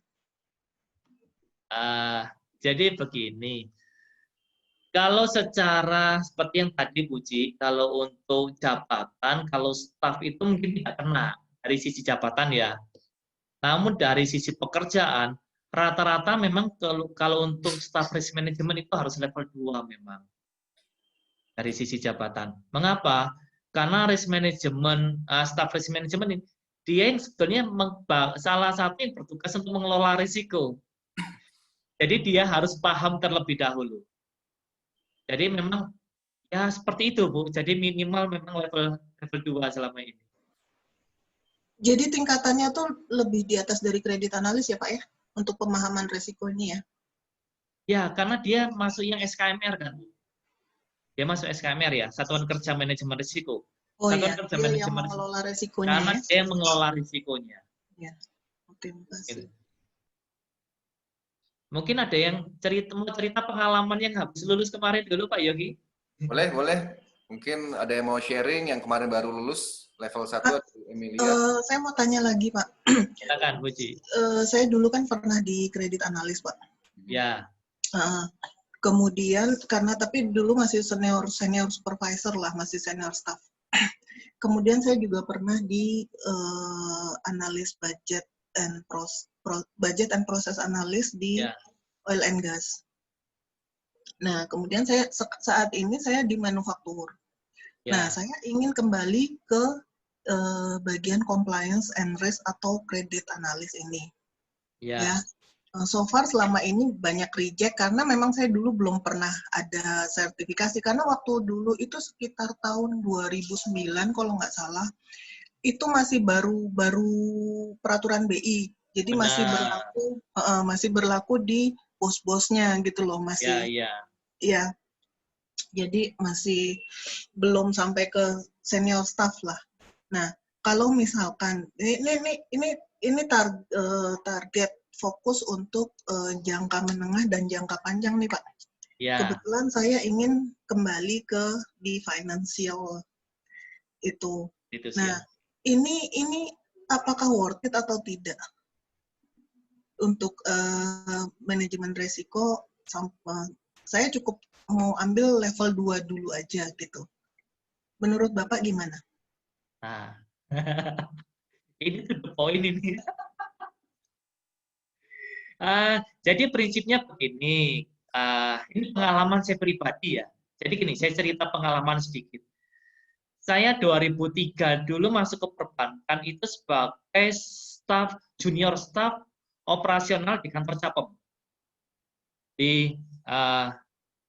Jadi begini, kalau secara seperti yang tadi Puji, kalau untuk jabatan, kalau staf itu mungkin tidak kena dari sisi jabatan ya. Namun dari sisi pekerjaan, rata-rata memang kalau untuk staf risk management itu harus level 2 memang. Dari sisi jabatan. Mengapa? Karena risk management, staf risk management ini, dia yang sebetulnya salah satu yang bertugas untuk mengelola risiko. Jadi dia harus paham terlebih dahulu. Jadi memang ya seperti itu, Bu. Jadi minimal memang level 2 selama ini. Jadi tingkatannya tuh lebih di atas dari kredit analis ya Pak ya? Untuk pemahaman resiko ini ya? Ya, karena dia masuk yang SKMR kan. Dia masuk SKMR ya, Satuan Kerja Manajemen Risiko. Oh Satuan iya, Kerja dia yang Manajemen Risiko. mengelola resikonya Karena ya? dia mengelola risikonya. Ya, oke, terima kasih. Gitu. Mungkin ada yang mau cerita pengalaman yang habis lulus kemarin dulu, Pak Yogi? Boleh, boleh. Mungkin ada yang mau sharing yang kemarin baru lulus level 1 Pak, Emilia. saya mau tanya lagi Pak. Silakan, Puji. Saya dulu kan pernah di kredit analis Pak. Ya. Kemudian karena tapi dulu masih senior supervisor lah, masih senior staff. Kemudian saya juga pernah di analis budget and process analis di oil and gas. Nah, kemudian saat ini saya di manufaktur. Nah, saya ingin kembali ke bagian compliance and risk atau credit analis ini. Ya. So far selama ini banyak reject karena memang saya dulu belum pernah ada sertifikasi karena waktu dulu itu sekitar tahun 2009 kalau nggak salah itu masih baru peraturan BI. Jadi masih berlaku di bos-bosnya gitu loh, masih. Ya. Jadi masih belum sampai ke senior staff lah. Nah, kalau misalkan ini target fokus untuk jangka menengah dan jangka panjang nih Pak. Kebetulan saya ingin kembali di financial itu. Nah, ini apakah worth it atau tidak untuk manajemen resiko? Saya cukup mau ambil level 2 dulu aja gitu. Menurut Bapak gimana? Nah, ini tuh the point ini. Jadi prinsipnya begini, ini pengalaman saya pribadi ya. Jadi gini, saya cerita pengalaman sedikit. Saya 2003 dulu masuk ke perbankan itu sebagai junior staff operasional di kantor Capem. Di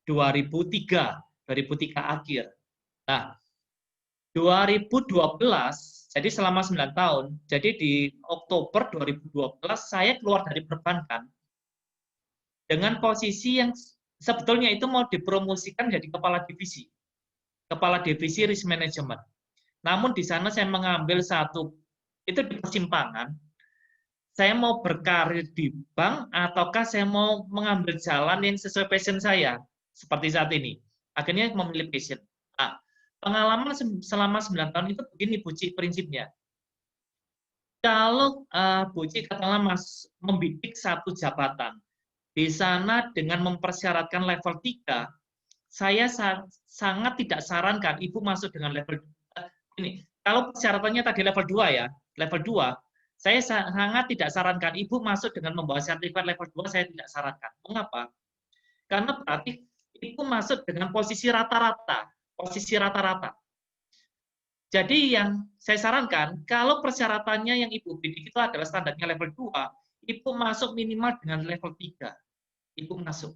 2003 akhir. Nah, 2012, jadi selama 9 tahun, jadi di Oktober 2012 saya keluar dari perbankan dengan posisi yang sebetulnya itu mau dipromosikan jadi kepala divisi risk management. Namun di sana saya mengambil itu di persimpangan, saya mau berkarir di bank ataukah saya mau mengambil jalan yang sesuai passion saya, seperti saat ini. Akhirnya memilih passion. Nah, pengalaman selama 9 tahun itu begini, Buci, prinsipnya. Kalau Buci katakanlah membidik satu jabatan, di sana dengan mempersyaratkan level 3, saya sangat tidak sarankan Ibu masuk dengan level ini. Kalau persyaratannya tadi level 2 ya, level 2, saya sangat tidak sarankan Ibu masuk dengan membawa sertifikat level 2, saya tidak sarankan. Mengapa? Karena berarti Ibu masuk dengan posisi rata-rata. Jadi yang saya sarankan, kalau persyaratannya yang Ibu bidik itu adalah standarnya level 2, Ibu masuk minimal dengan level 3. Ibu masuk.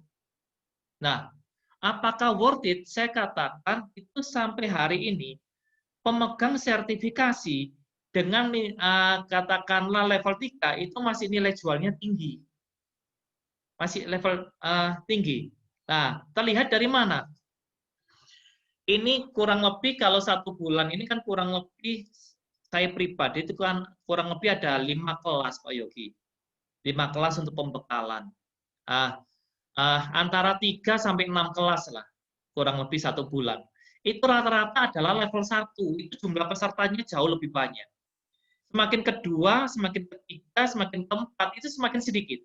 Nah, apakah worth it? Saya katakan itu sampai hari ini, pemegang sertifikasi dengan katakanlah level 3 itu masih nilai jualnya tinggi. Masih level tinggi. Nah, terlihat dari mana? Ini kurang lebih kalau 1 bulan ini kan kurang lebih saya pribadi itu kan kurang lebih ada 5 kelas Pak Yogi. 5 kelas untuk pembekalan. antara 3 sampai 6 kelas lah, kurang lebih 1 bulan. Itu rata-rata adalah level 1, itu jumlah pesertanya jauh lebih banyak. Semakin kedua, semakin ketiga, semakin keempat, itu semakin sedikit.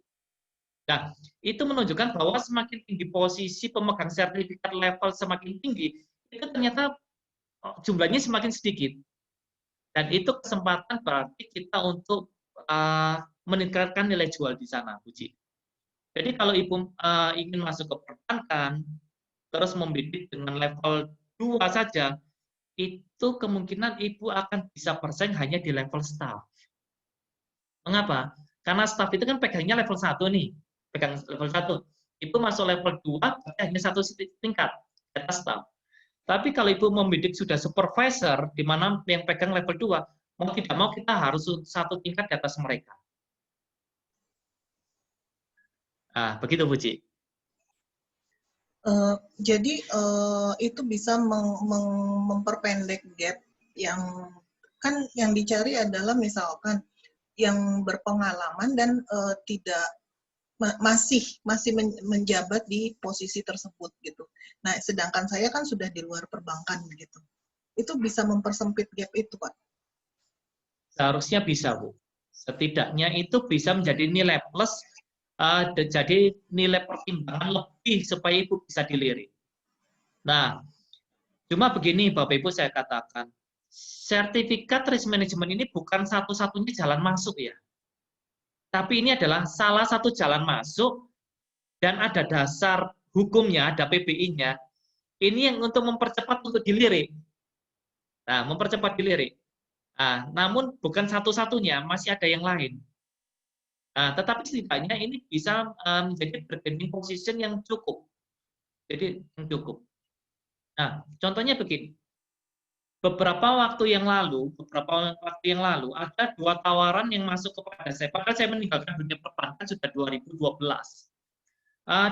Nah, itu menunjukkan bahwa semakin tinggi posisi pemegang sertifikat level semakin tinggi, itu ternyata jumlahnya semakin sedikit. Dan itu kesempatan berarti kita untuk meningkatkan nilai jual di sana, Puji. Jadi kalau Ibu ingin masuk ke perbankan, terus membidik dengan level 2 saja, itu kemungkinan Ibu akan bisa bersaing hanya di level staff. Mengapa? Karena staff itu kan pegangnya level 1 nih, pegang level 1. Ibu masuk level 2, hanya 1 tingkat, di atas staff. Tapi kalau Ibu membidik sudah supervisor, di mana yang pegang level 2, mau tidak mau kita harus 1 tingkat di atas mereka. Nah, begitu, Puji. Jadi itu bisa memperpendek gap yang kan yang dicari adalah misalkan yang berpengalaman dan masih menjabat di posisi tersebut gitu. Nah, sedangkan saya kan sudah di luar perbankan gitu. Itu bisa mempersempit gap itu, Pak. Seharusnya bisa, Bu. Setidaknya itu bisa menjadi nilai plus, jadi nilai pertimbangan lebih supaya Ibu bisa dilirik. Nah, cuma begini Bapak Ibu saya katakan, sertifikat risk management ini bukan satu-satunya jalan masuk ya. Tapi ini adalah salah satu jalan masuk dan ada dasar hukumnya, ada PBI-nya. Ini yang untuk mempercepat untuk dilirik. Nah, mempercepat dilirik. Nah, namun bukan satu-satunya, masih ada yang lain. Nah, tetapi setidaknya ini bisa menjadi bargaining position yang cukup. Jadi yang cukup. Nah, contohnya begini. Beberapa waktu yang lalu ada 2 tawaran yang masuk kepada saya. Padahal saya meninggalkan dunia perbankan sudah 2012.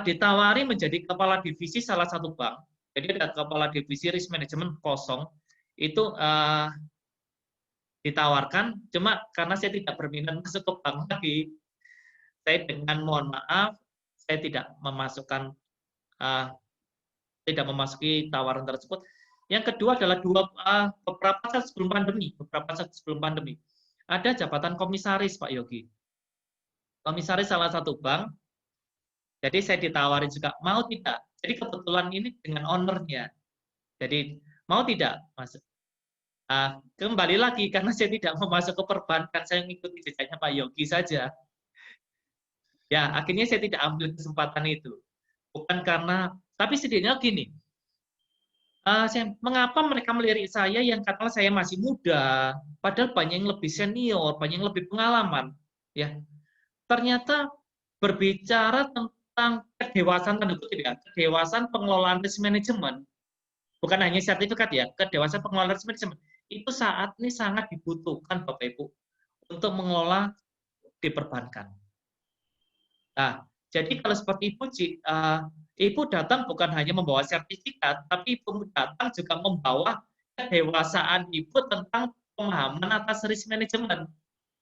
Ditawari menjadi kepala divisi salah satu bank. Jadi ada kepala divisi risk management kosong. Itu ditawarkan, cuma karena saya tidak berminat masuk ke bank lagi, saya dengan mohon maaf, saya tidak memasuki tawaran tersebut. Yang kedua adalah beberapa saat sebelum pandemi, ada jabatan komisaris Pak Yogi. Komisaris salah satu bank, jadi saya ditawarin juga, mau tidak? Jadi kebetulan ini dengan ownernya. Jadi mau tidak masuk? Kembali lagi karena saya tidak mau masuk ke perbankan, saya mengikuti jejaknya Pak Yogi saja. Ya, akhirnya saya tidak ambil kesempatan itu. Bukan karena, tapi setidaknya gini, mengapa mereka melirik saya yang katakanlah saya masih muda, padahal banyak yang lebih senior, banyak yang lebih pengalaman. Ya, ternyata berbicara tentang kedewasaan, kedewasaan pengelolaan risk management, bukan hanya sertifikat ya, kedewasaan pengelolaan risk management, itu saat ini sangat dibutuhkan Bapak Ibu untuk mengelola di perbankan. Nah, jadi kalau seperti Ibu datang bukan hanya membawa sertifikat, tapi Ibu datang juga membawa kedewasaan Ibu tentang pemahaman atas risk management.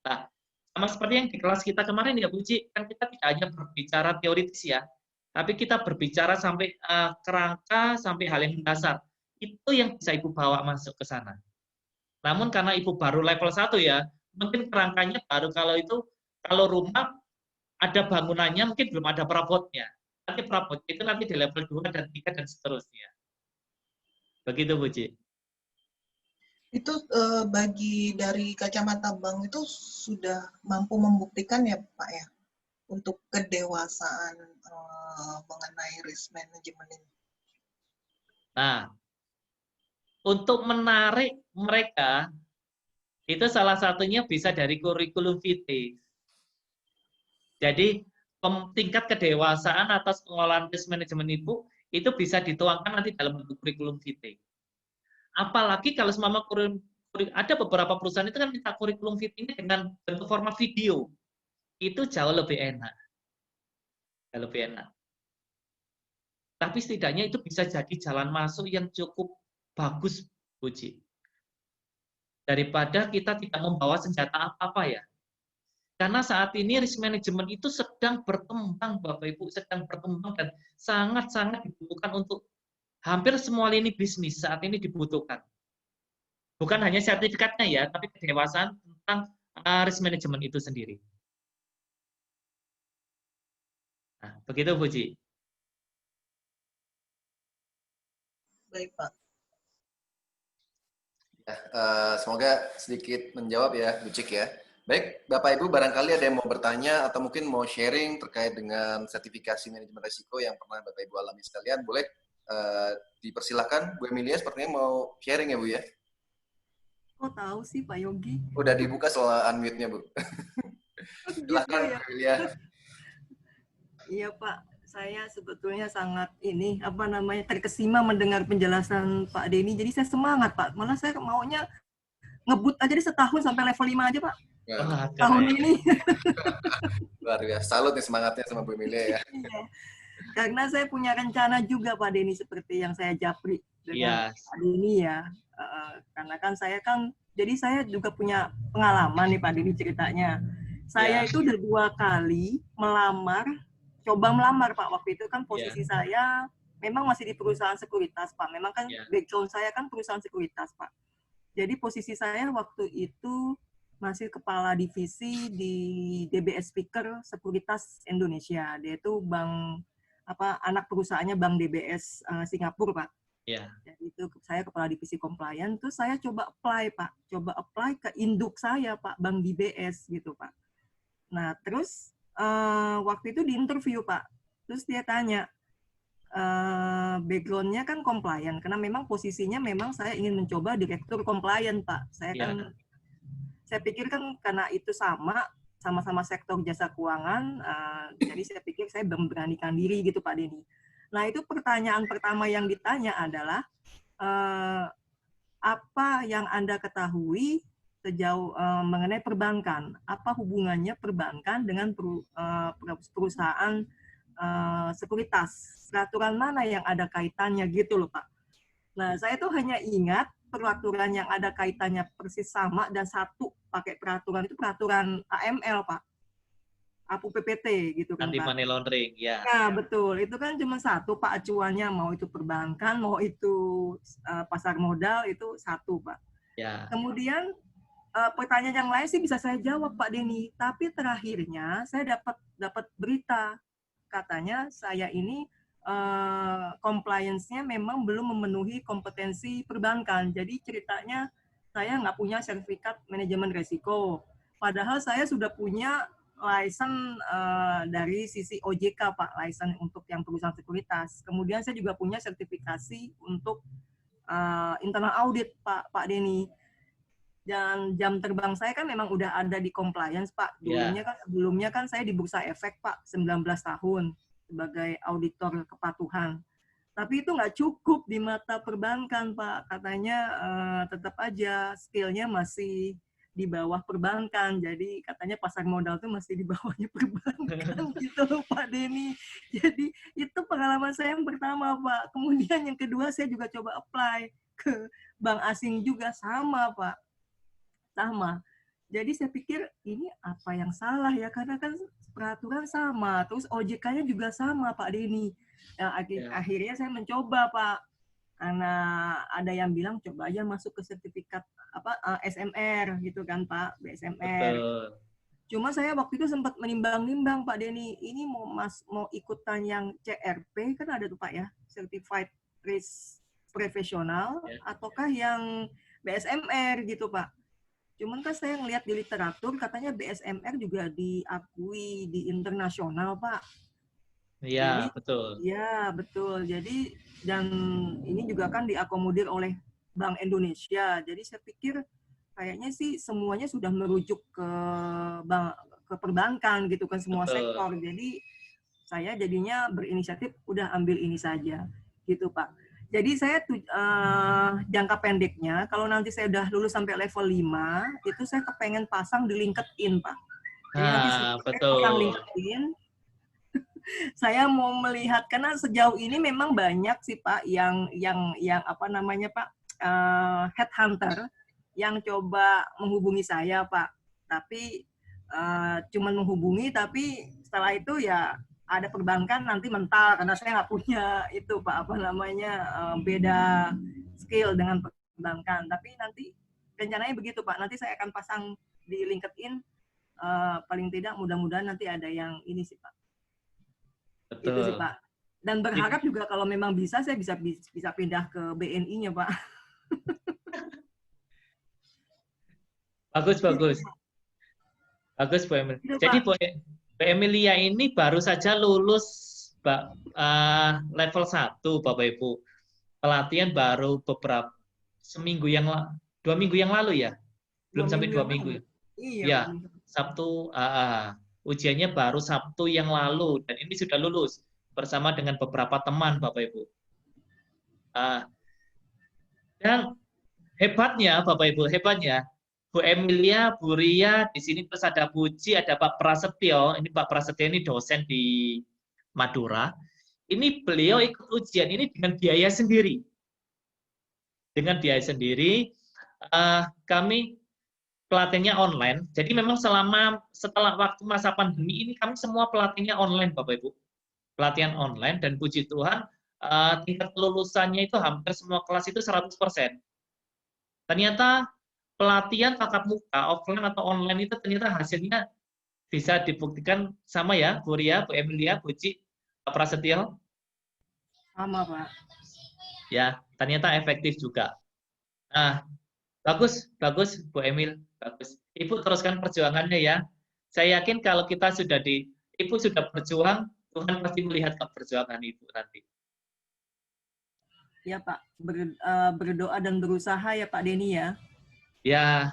Nah, sama seperti yang di kelas kita kemarin ya Bu Ci, kan kita tidak hanya berbicara teoritis ya, tapi kita berbicara sampai kerangka, sampai hal yang mendasar. Itu yang bisa Ibu bawa masuk ke sana. Namun karena Ibu baru level 1 ya, mungkin kerangkanya baru kalau rumah ada bangunannya mungkin belum ada perabotnya. Nanti perabot itu nanti di level 2 dan 3 dan seterusnya. Begitu Bu Ci. Itu bagi dari kacamata bank itu sudah mampu membuktikan ya Pak ya untuk kedewasaan mengenai risk management ini. Nah, untuk menarik mereka itu salah satunya bisa dari kurikulum vitae. Jadi tingkat kedewasaan atas pengelolaan risk management Ibu itu bisa dituangkan nanti dalam bentuk kurikulum vitae. Apalagi kalau semama ada beberapa perusahaan itu kan minta kurikulum vitae ini dengan bentuk format video. Itu jauh lebih enak. Jauh lebih enak. Tapi setidaknya itu bisa jadi jalan masuk yang cukup bagus, Puji. Daripada kita tidak membawa senjata apa-apa ya. Karena saat ini risk management itu sedang berkembang, Bapak Ibu, sedang berkembang dan sangat-sangat dibutuhkan untuk hampir semua lini bisnis saat ini dibutuhkan. Bukan hanya sertifikatnya ya, tapi kedewasaan tentang risk management itu sendiri. Nah, begitu Bu Ji. Baik, Pak. Ya, semoga sedikit menjawab ya, Bu Cik ya. Baik, Bapak Ibu barangkali ada yang mau bertanya atau mungkin mau sharing terkait dengan sertifikasi manajemen risiko yang pernah Bapak Ibu alami sekalian, boleh dipersilahkan. Bu Emilia sepertinya mau sharing ya Bu ya? Kok tahu sih Pak Yogi? Udah dibuka soal unmute-nya Bu. Silakan Gitu ya. Bu Emilia. Iya Pak, saya sebetulnya sangat terkesima mendengar penjelasan Pak Denny. Jadi saya semangat Pak. Malah saya maunya ngebut aja di setahun sampai level 5 aja Pak. Wah, Tahun keren. ini. Luar biasa. Salut nih semangatnya sama Bu Emilia ya. Iya. Karena saya punya rencana juga Pak Denny seperti yang saya japri dengan Iya. Pak Denny ya. Karena kan jadi saya juga punya pengalaman nih Pak Denny ceritanya. Saya itu udah 2 kali coba melamar Pak. Waktu itu kan posisi saya memang masih di perusahaan sekuritas Pak. Memang kan background saya kan perusahaan sekuritas Pak. Jadi posisi saya waktu itu masih kepala divisi di DBS Speaker Sekuritas Indonesia. Dia itu anak perusahaannya Bank DBS Singapura Pak. Iya. Jadi itu saya kepala divisi compliance. Terus saya coba apply Pak. Coba apply ke induk saya Pak, Bank DBS gitu Pak. Nah terus waktu itu di interview Pak, terus dia tanya, background-nya kan compliant, karena memang posisinya memang saya ingin mencoba direktur compliant Pak. Saya pikir kan karena itu sama-sama sektor jasa keuangan, jadi saya pikir saya memberanikan diri gitu Pak Denny. Nah itu pertanyaan pertama yang ditanya adalah, apa yang Anda ketahui sejauh mengenai perbankan, apa hubungannya perbankan dengan perusahaan sekuritas, peraturan mana yang ada kaitannya gitu loh Pak. Nah saya tuh hanya ingat peraturan yang ada kaitannya persis sama dan satu pakai peraturan itu peraturan AML Pak, APU PPT gitu kan Anti Pak. money laundering, ya. Nah betul, itu kan cuma satu Pak acuannya, mau itu perbankan, mau itu pasar modal, itu satu Pak. Ya. Kemudian pertanyaan yang lain sih bisa saya jawab Pak Denny, tapi terakhirnya saya dapat berita katanya saya ini compliance-nya memang belum memenuhi kompetensi perbankan. Jadi ceritanya saya nggak punya sertifikat manajemen risiko. Padahal saya sudah punya license dari sisi OJK Pak, license untuk yang perusahaan sekuritas. Kemudian saya juga punya sertifikasi untuk internal audit Pak Denny. Dan jam terbang saya kan memang udah ada di compliance Pak. Sebelumnya kan saya di Bursa Efek Pak, 19 tahun sebagai auditor kepatuhan. Tapi itu nggak cukup di mata perbankan Pak. Katanya tetap aja skill-nya masih di bawah perbankan. Jadi katanya pasar modal itu masih di bawahnya perbankan gitu loh Pak Denny. Jadi itu pengalaman saya yang pertama Pak. Kemudian yang kedua saya juga coba apply ke bank asing juga sama Pak. Sama. Jadi saya pikir ini apa yang salah ya, karena kan peraturan sama, terus OJK-nya juga sama Pak Denny. Akhirnya saya mencoba Pak, karena ada yang bilang coba aja masuk ke sertifikat SMR gitu kan Pak, BSMR. Betul. Cuma saya waktu itu sempat menimbang-nimbang Pak Denny, ini mau ikutan yang CRP kan ada tuh Pak ya, Certified Risk Professional, ataukah yang BSMR gitu Pak. Cuman kan saya ngelihat di literatur katanya BSMR juga diakui di internasional Pak. Iya, betul. Iya, betul. Jadi dan ini juga kan diakomodir oleh Bank Indonesia. Jadi saya pikir kayaknya sih semuanya sudah merujuk ke perbankan gitu kan, semua sektor. Jadi saya jadinya berinisiatif udah ambil ini saja gitu Pak. Jadi saya jangka pendeknya, kalau nanti saya udah lulus sampai level 5, itu saya kepengen pasang di LinkedIn, Pak. Jadi nanti betul. pasang LinkedIn, saya mau melihat, karena sejauh ini memang banyak sih Pak, yang apa namanya Pak, headhunter, yang coba menghubungi saya Pak. Tapi cuman menghubungi, tapi setelah itu ya ada perbankan nanti mental karena saya nggak punya itu Pak apa namanya beda skill dengan perbankan. Tapi nanti rencananya begitu Pak. Nanti saya akan pasang di LinkedIn paling tidak mudah-mudahan nanti ada yang ini sih Pak. Betul. Itu sih Pak. Dan berharap juga kalau memang bisa saya bisa pindah ke BNI-nya Pak. Bagus, bagus. Bagus, Bu Emil. Jadi Bu Emilia ini baru saja lulus level 1, Bapak Ibu. Pelatihan baru beberapa 2 minggu yang lalu ya? Belum sampai 2 minggu. Iya. Ya, Sabtu. Ujiannya baru Sabtu yang lalu dan ini sudah lulus bersama dengan beberapa teman, Bapak Ibu. Dan hebatnya, Bapak Ibu, hebatnya Bu Emilia, Bu Ria, di sini terus ada Bu Ji, ada Pak Prasetyo. Ini Pak Prasetyo ini dosen di Madura. Ini beliau ikut ujian ini dengan biaya sendiri. Dengan biaya sendiri, kami pelatihannya online. Jadi memang setelah waktu masa pandemi ini kami semua pelatihannya online, Bapak Ibu. Pelatihan online dan puji Tuhan tingkat kelulusannya itu hampir semua kelas itu 100%. Ternyata pelatihan tatap muka, offline atau online itu ternyata hasilnya bisa dibuktikan sama ya, Bu Ria, Bu Emilia, Bu Ji, Pak Prasetyo? Sama, Pak. Ya, ternyata efektif juga. Nah, bagus, bagus, Bu Emil, bagus. Ibu teruskan perjuangannya ya. Saya yakin kalau kita Ibu sudah berjuang, Tuhan pasti melihat perjuangan Ibu nanti. Ya, Pak. Berdoa dan berusaha ya, Pak Denny ya. Ya,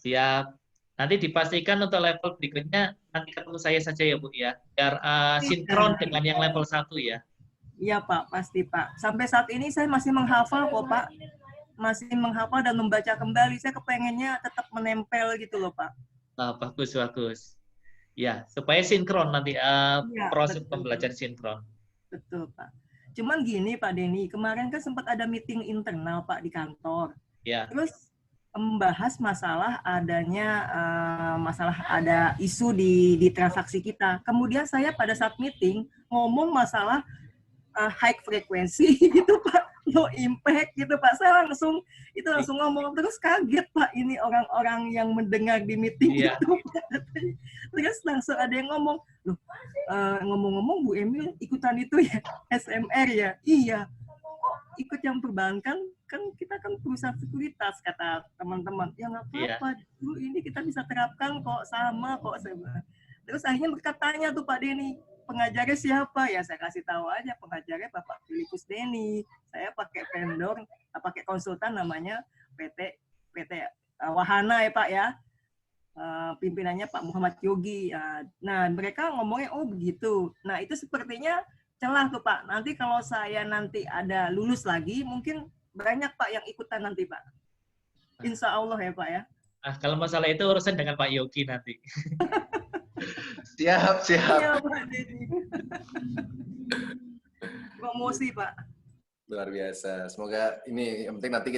siap. Nanti dipastikan untuk level berikutnya, nanti ketemu saya saja ya, Bu ya. Biar sinkron dengan yang level 1 ya. Iya, Pak. Pasti, Pak. Sampai saat ini saya masih menghafal kok, Pak. Masih menghafal dan membaca kembali. Saya kepengennya tetap menempel gitu loh, Pak. Bagus, bagus. Ya, supaya sinkron nanti ya, proses betul. pembelajaran sinkron. Betul, Pak. Cuman gini, Pak Denny, kemarin kan sempat ada meeting internal, Pak, di kantor. Ya. Terus membahas masalah ada isu di transaksi kita. Kemudian saya pada saat meeting ngomong masalah high frequency gitu Pak, low impact gitu Pak. Saya langsung ngomong, terus kaget Pak, ini orang-orang yang mendengar di meeting itu Pak. Terus langsung ada yang ngomong, loh ngomong-ngomong Bu Emil ikutan itu ya SMR ya? Iya. Kok ikut yang perbankan? Kan kita kan perusahaan sekuritas kata teman-teman. Ya nggak apa-apa, dulu ini kita bisa terapkan kok, sama kok. Terus akhirnya berkatanya tuh Pak Denny, pengajarnya siapa? Ya saya kasih tahu aja, pengajarnya Bapak Filipus Denny. Saya pakai vendor, pakai konsultan namanya PT Wahana ya Pak ya. Pimpinannya Pak Muhammad Yogi. Nah mereka ngomongnya oh begitu. Nah itu sepertinya celah tuh Pak. Nanti kalau saya nanti ada lulus lagi, mungkin banyak Pak yang ikutan nanti Pak. Insya Allah ya Pak ya. Kalau masalah itu urusan dengan Pak Yogi nanti. Siap. Iya Pak Denny. Promosi Pak. Luar biasa. Semoga ini yang penting nanti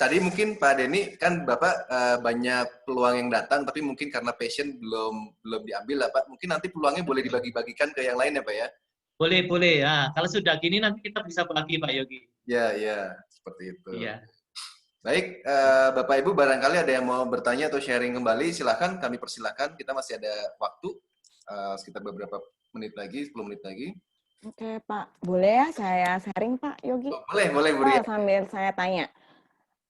tadi mungkin Pak Denny kan Bapak banyak peluang yang datang tapi mungkin karena passion belum diambil lah Pak. Mungkin nanti peluangnya boleh dibagi-bagikan ke yang lain ya Pak ya. Boleh. Ya, kalau sudah gini nanti kita bisa bagi Pak Yogi. Ya, seperti itu. Iya. Baik, Bapak Ibu barangkali ada yang mau bertanya atau sharing kembali, silakan kami persilakan. Kita masih ada waktu sekitar beberapa menit lagi, 10 menit lagi. Oke Pak, boleh ya saya sharing Pak Yogi? Oh, boleh Bu Ria. Sambil saya tanya,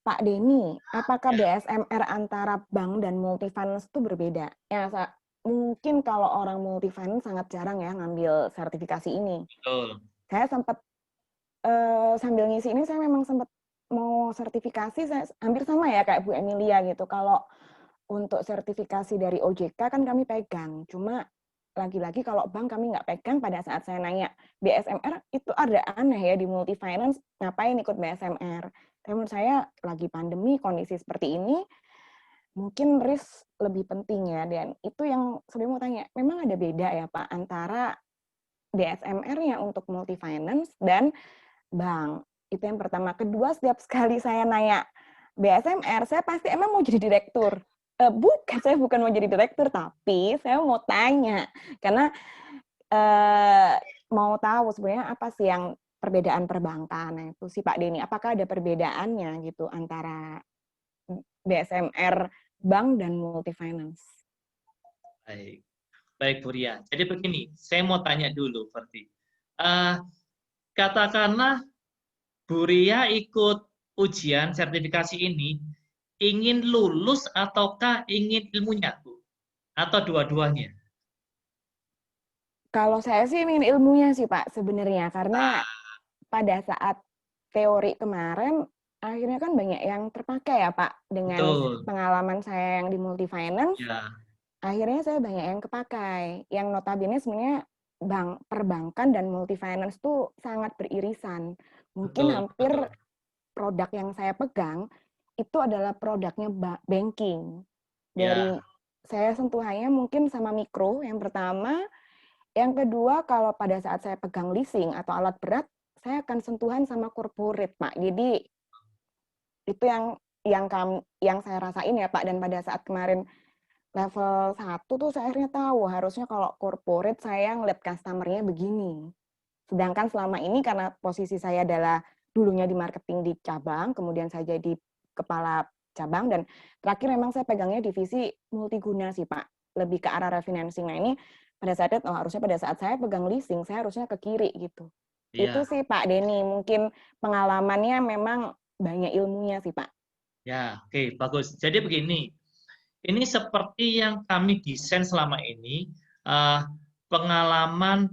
Pak Denny, apakah BSMR antara bank dan multifinance itu berbeda? Ya, mungkin kalau orang multifinance sangat jarang ya ngambil sertifikasi ini. Betul. Saya sempat sambil ngisi ini saya memang sempat mau sertifikasi, saya hampir sama ya kayak Bu Emilia gitu. Kalau untuk sertifikasi dari OJK kan kami pegang, cuma lagi-lagi kalau bank kami nggak pegang. Pada saat saya nanya BSMR itu ada aneh ya di multifinance, ngapain ikut BSMR? Tapi menurut saya lagi pandemi, kondisi seperti ini, mungkin risk lebih penting ya. Dan itu yang saya mau tanya, memang ada beda ya Pak antara BSMR-nya untuk multifinance dan bank? Itu yang pertama. Kedua, setiap sekali saya nanya BSMR, saya pasti emang mau jadi direktur. Bukan, saya bukan mau jadi direktur, tapi saya mau tanya karena mau tahu sebenarnya apa sih yang perbedaan perbankan. Nah, itu sih Pak Denny, apakah ada perbedaannya gitu antara BSMR bank dan multifinance? Baik, baik Bu Ria. Jadi begini, saya mau tanya dulu, Ferdi. Katakanlah Bu Ria ikut ujian sertifikasi ini, ingin lulus ataukah ingin ilmunya, Bu? Atau dua-duanya? Kalau saya sih ingin ilmunya sih Pak sebenarnya, karena pada saat teori kemarin akhirnya kan banyak yang terpakai ya Pak, dengan Betul. pengalaman saya yang di multifinance. Ya, Akhirnya saya banyak yang kepakai, yang notabene sebenarnya perbankan dan multifinance tuh sangat beririsan. Mungkin betul, hampir betul. produk yang saya pegang itu adalah produknya banking. Dari Ya, saya sentuhannya mungkin sama mikro yang pertama, yang kedua kalau pada saat saya pegang leasing atau alat berat, saya akan sentuhan sama corporate, Pak. Jadi itu yang saya rasain ya, Pak, dan pada saat kemarin level 1 tuh saya akhirnya tahu harusnya kalau corporate saya ngeliat customer-nya begini. Sedangkan selama ini karena posisi saya adalah dulunya di marketing di cabang, kemudian saya jadi kepala cabang, dan terakhir memang saya pegangnya divisi multiguna sih Pak, lebih ke arah refinancing. Nah ini pada saat itu harusnya pada saat saya pegang leasing, saya harusnya ke kiri gitu. Itu ya, sih Pak Denny, mungkin pengalamannya memang banyak ilmunya sih Pak. ya. Oke, bagus. Jadi begini, ini seperti yang kami desain selama ini, pengalaman.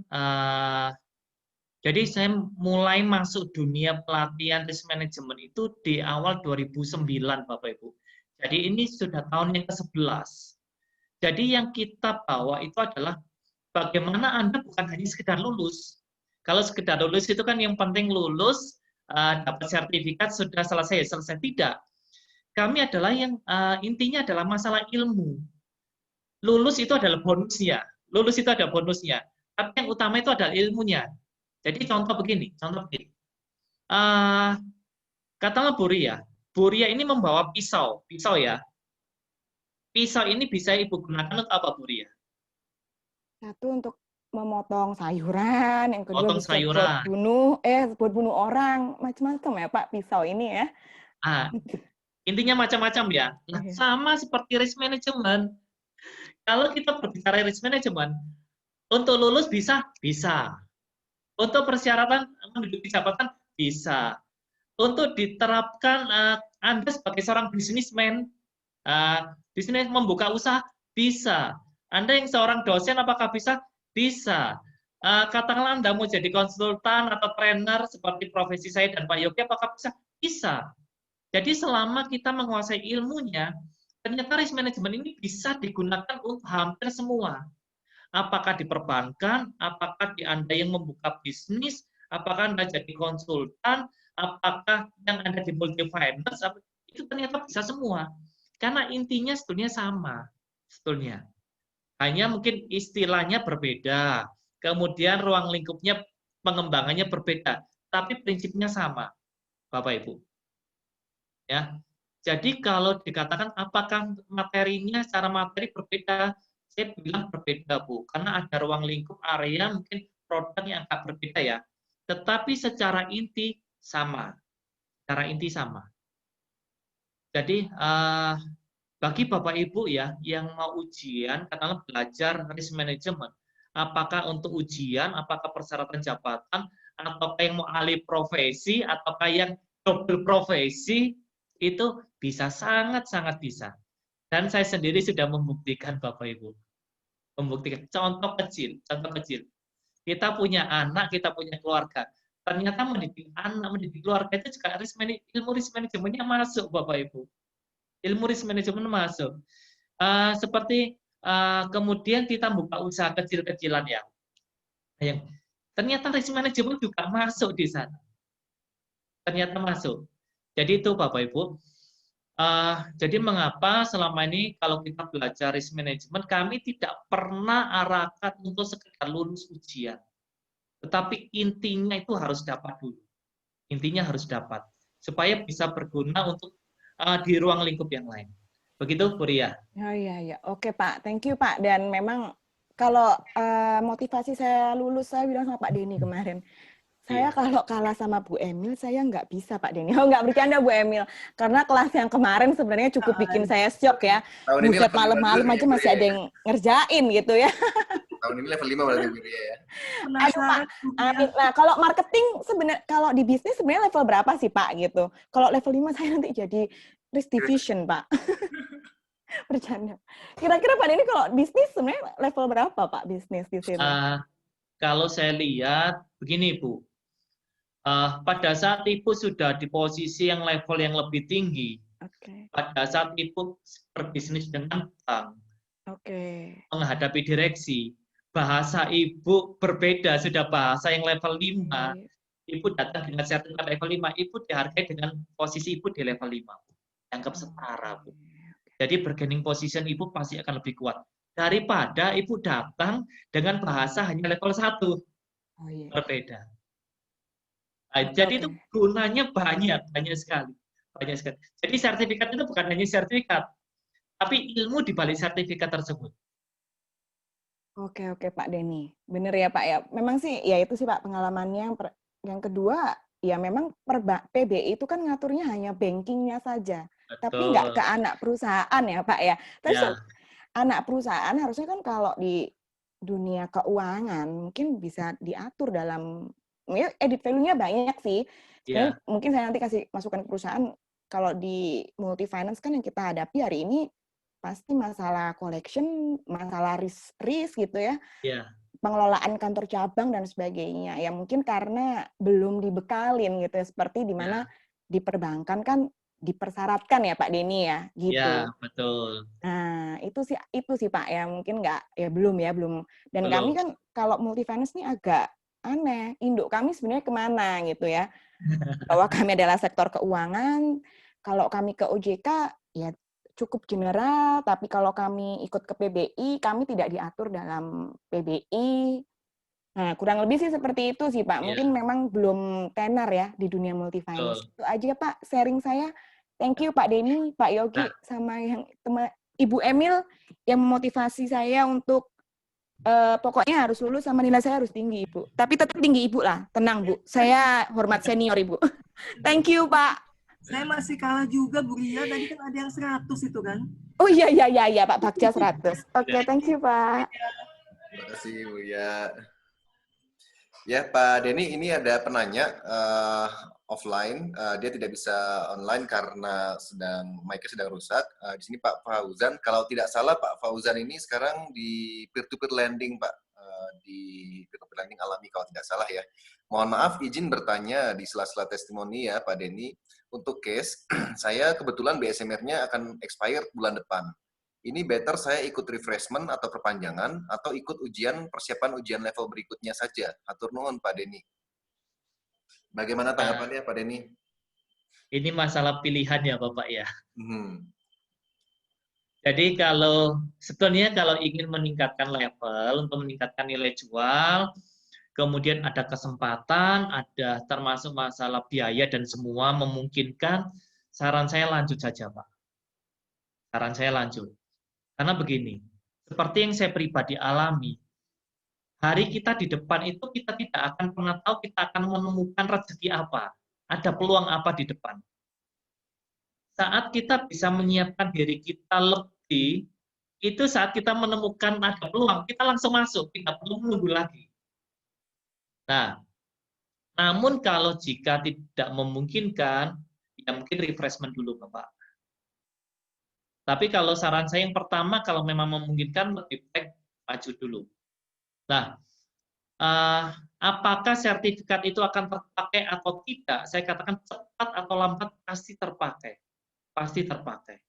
Jadi saya mulai masuk dunia pelatihan risk management itu di awal 2009, Bapak Ibu. Jadi ini sudah tahun yang ke-11. Jadi yang kita bawa itu adalah bagaimana Anda bukan hanya sekedar lulus. Kalau sekedar lulus itu kan yang penting lulus, dapat sertifikat, sudah selesai. Selesai tidak. Kami adalah yang intinya adalah masalah ilmu. Lulus itu adalah bonusnya. Lulus itu ada bonusnya. Tapi yang utama itu adalah ilmunya. Jadi contoh begini. Katakanlah Bu Ria ini membawa pisau ya. Pisau ini bisa Ibu gunakan untuk apa, Bu Ria? Satu untuk memotong sayuran, yang kedua Potong bisa buat sayuran. bunuh orang, macam-macam ya Pak pisau ini ya. Ah, intinya macam-macam ya. Nah, Iya. sama seperti risk management. Kalau kita berbicara risk management, untuk lulus bisa, bisa. Untuk persyaratan menduduki jabatan bisa. Untuk diterapkan Anda sebagai seorang bisnismen, bisnis membuka usaha bisa. Anda yang seorang dosen apakah bisa? Bisa. Katakanlah Anda mau jadi konsultan atau trainer seperti profesi saya dan Pak Yogi, apakah bisa? Bisa. Jadi selama kita menguasai ilmunya, ternyata risk management ini bisa digunakan untuk hampir semua. Apakah di perbankan, apakah di Anda yang membuka bisnis, apakah Anda jadi konsultan, apakah yang Anda di multifinance, itu ternyata bisa semua. Karena intinya sebetulnya sama. Sebetulnya. Hanya mungkin istilahnya berbeda. Kemudian ruang lingkupnya, pengembangannya berbeda. Tapi prinsipnya sama, Bapak Ibu. Ya. Jadi kalau dikatakan apakah materinya secara materi berbeda, saya bilang berbeda, Bu. Karena ada ruang lingkup area mungkin produk yang agak berbeda ya. Tetapi secara inti sama. Secara inti sama. Jadi bagi Bapak Ibu ya yang mau ujian, katakanlah belajar risk management, apakah untuk ujian, apakah persyaratan jabatan, ataukah yang mau alih profesi, ataukah yang double profesi, itu bisa sangat-sangat bisa. Dan saya sendiri sudah membuktikan Bapak Ibu. Membuktikan contoh kecil. Kita punya anak, kita punya keluarga. Ternyata mendidik anak, mendidik keluarga itu juga ilmu risk manajemennya masuk Bapak Ibu. Ilmu risk manajemen masuk. Seperti kemudian kita buka usaha kecil-kecilan ya. Ternyata risk manajemen juga masuk di sana. Ternyata masuk. Jadi itu Bapak Ibu. Jadi mengapa selama ini kalau kita belajar risk management, kami tidak pernah arahkan untuk sekedar lulus ujian. Tetapi intinya itu harus dapat dulu. Intinya harus dapat. Supaya bisa berguna untuk di ruang lingkup yang lain. Begitu, Bu Ria. Oh iya. Oke Pak, thank you Pak. Dan memang kalau motivasi saya lulus, saya bilang sama Pak Denny kemarin, saya kalau kalah sama Bu Emil, saya nggak bisa Pak Denny. Oh nggak bercanda Bu Emil. Karena kelas yang kemarin sebenarnya cukup bikin saya shock ya. Tahun ini Buset, level 5 dulu malam-malam nih, aja Bu masih Ria ada ya. yang ngerjain gitu ya. Tahun ini level 5 berarti Bu Ria ya. Aduh Pak, amin. Nah kalau marketing sebenarnya, kalau di bisnis sebenarnya level berapa sih Pak gitu? Kalau level 5 saya nanti jadi risk division Pak. Bercanda. Kira-kira Pak Denny kalau bisnis sebenarnya level berapa Pak bisnis di sini? Kalau saya lihat, begini Bu, pada saat Ibu sudah di posisi yang level yang lebih tinggi, Oke. pada saat Ibu berbisnis dengan bank, Oke. menghadapi direksi, bahasa Ibu berbeda, sudah bahasa yang level 5, Ibu datang dengan sertifikat level 5, Ibu dihargai dengan posisi Ibu di level 5. Dianggap setara, Bu. Jadi bargaining position Ibu pasti akan lebih kuat. Daripada Ibu datang dengan bahasa hanya level 1. Berbeda. Nah, jadi itu gunanya banyak sekali. Jadi sertifikat itu bukan hanya sertifikat, tapi ilmu di balik sertifikat tersebut. Oke Pak Denny, bener ya Pak ya. Memang sih ya itu sih Pak pengalamannya. Yang kedua ya memang PBI itu kan ngaturnya hanya bankingnya saja, tapi nggak ke anak perusahaan ya Pak ya. Terus anak perusahaan harusnya kan kalau di dunia keuangan mungkin bisa diatur dalam edit value-nya banyak sih. Sebenarnya mungkin saya nanti kasih masukan ke perusahaan. Kalau di multi finance kan yang kita hadapi hari ini pasti masalah collection, masalah risk gitu ya. Pengelolaan kantor cabang dan sebagainya. Ya mungkin karena belum dibekalin gitu ya, seperti di mana di perbankan kan dipersyaratkan ya Pak Denny ya, gitu. Ya, betul. Nah, itu sih Pak ya, mungkin belum. Dan kami kan kalau multi finance ini agak aneh, induk kami sebenarnya kemana gitu ya. Bahwa kami adalah sektor keuangan, kalau kami ke OJK ya cukup general, tapi kalau kami ikut ke PBI, kami tidak diatur dalam PBI. Nah, kurang lebih sih seperti itu sih Pak. Mungkin memang belum tenar ya di dunia multi finance. Itu aja Pak sharing saya. Thank you Pak Denny, Pak Yogi, sama yang Ibu Emil yang memotivasi saya untuk pokoknya harus lulus sama nilai saya harus tinggi Ibu. Tapi tetap tinggi Ibu lah, tenang Bu. Saya hormat senior Ibu. Thank you Pak. Saya masih kalah juga Bu Ria, tadi kan ada yang 100 itu kan. Oh iya Pak Bagja 100. Oke, thank you Pak. Terima kasih Bu Ria. Ya Pak Denny, ini ada penanya offline, dia tidak bisa online karena mic-nya sedang rusak. Di sini Pak Fauzan, kalau tidak salah Pak Fauzan ini sekarang di peer-to-peer lending Pak, di peer-to-peer lending alami kalau tidak salah ya. Mohon maaf izin bertanya di sela-sela testimoni ya Pak Denny, untuk case saya kebetulan BSMR-nya akan expired bulan depan. Ini better saya ikut refreshment atau perpanjangan atau ikut persiapan ujian level berikutnya saja. Hatur nuhun Pak Denny. Bagaimana tanggapannya Pak Denny? Ini masalah pilihan ya Bapak ya. Jadi sebetulnya kalau ingin meningkatkan level, untuk meningkatkan nilai jual, kemudian ada kesempatan, ada termasuk masalah biaya dan semua memungkinkan, saran saya lanjut saja Pak. Saran saya lanjut. Karena begini, seperti yang saya pribadi alami, hari kita di depan itu kita tidak akan pernah tahu kita akan menemukan rezeki apa, ada peluang apa di depan. Saat kita bisa menyiapkan diri kita lebih, itu saat kita menemukan ada peluang, kita langsung masuk, tidak perlu menunggu lagi. Nah, namun kalau jika tidak memungkinkan, ya mungkin refreshment dulu Bapak. Tapi kalau saran saya yang pertama, kalau memang memungkinkan, lebih baik maju dulu. Nah, apakah sertifikat itu akan terpakai atau tidak? Saya katakan cepat atau lambat pasti terpakai. Pasti terpakai.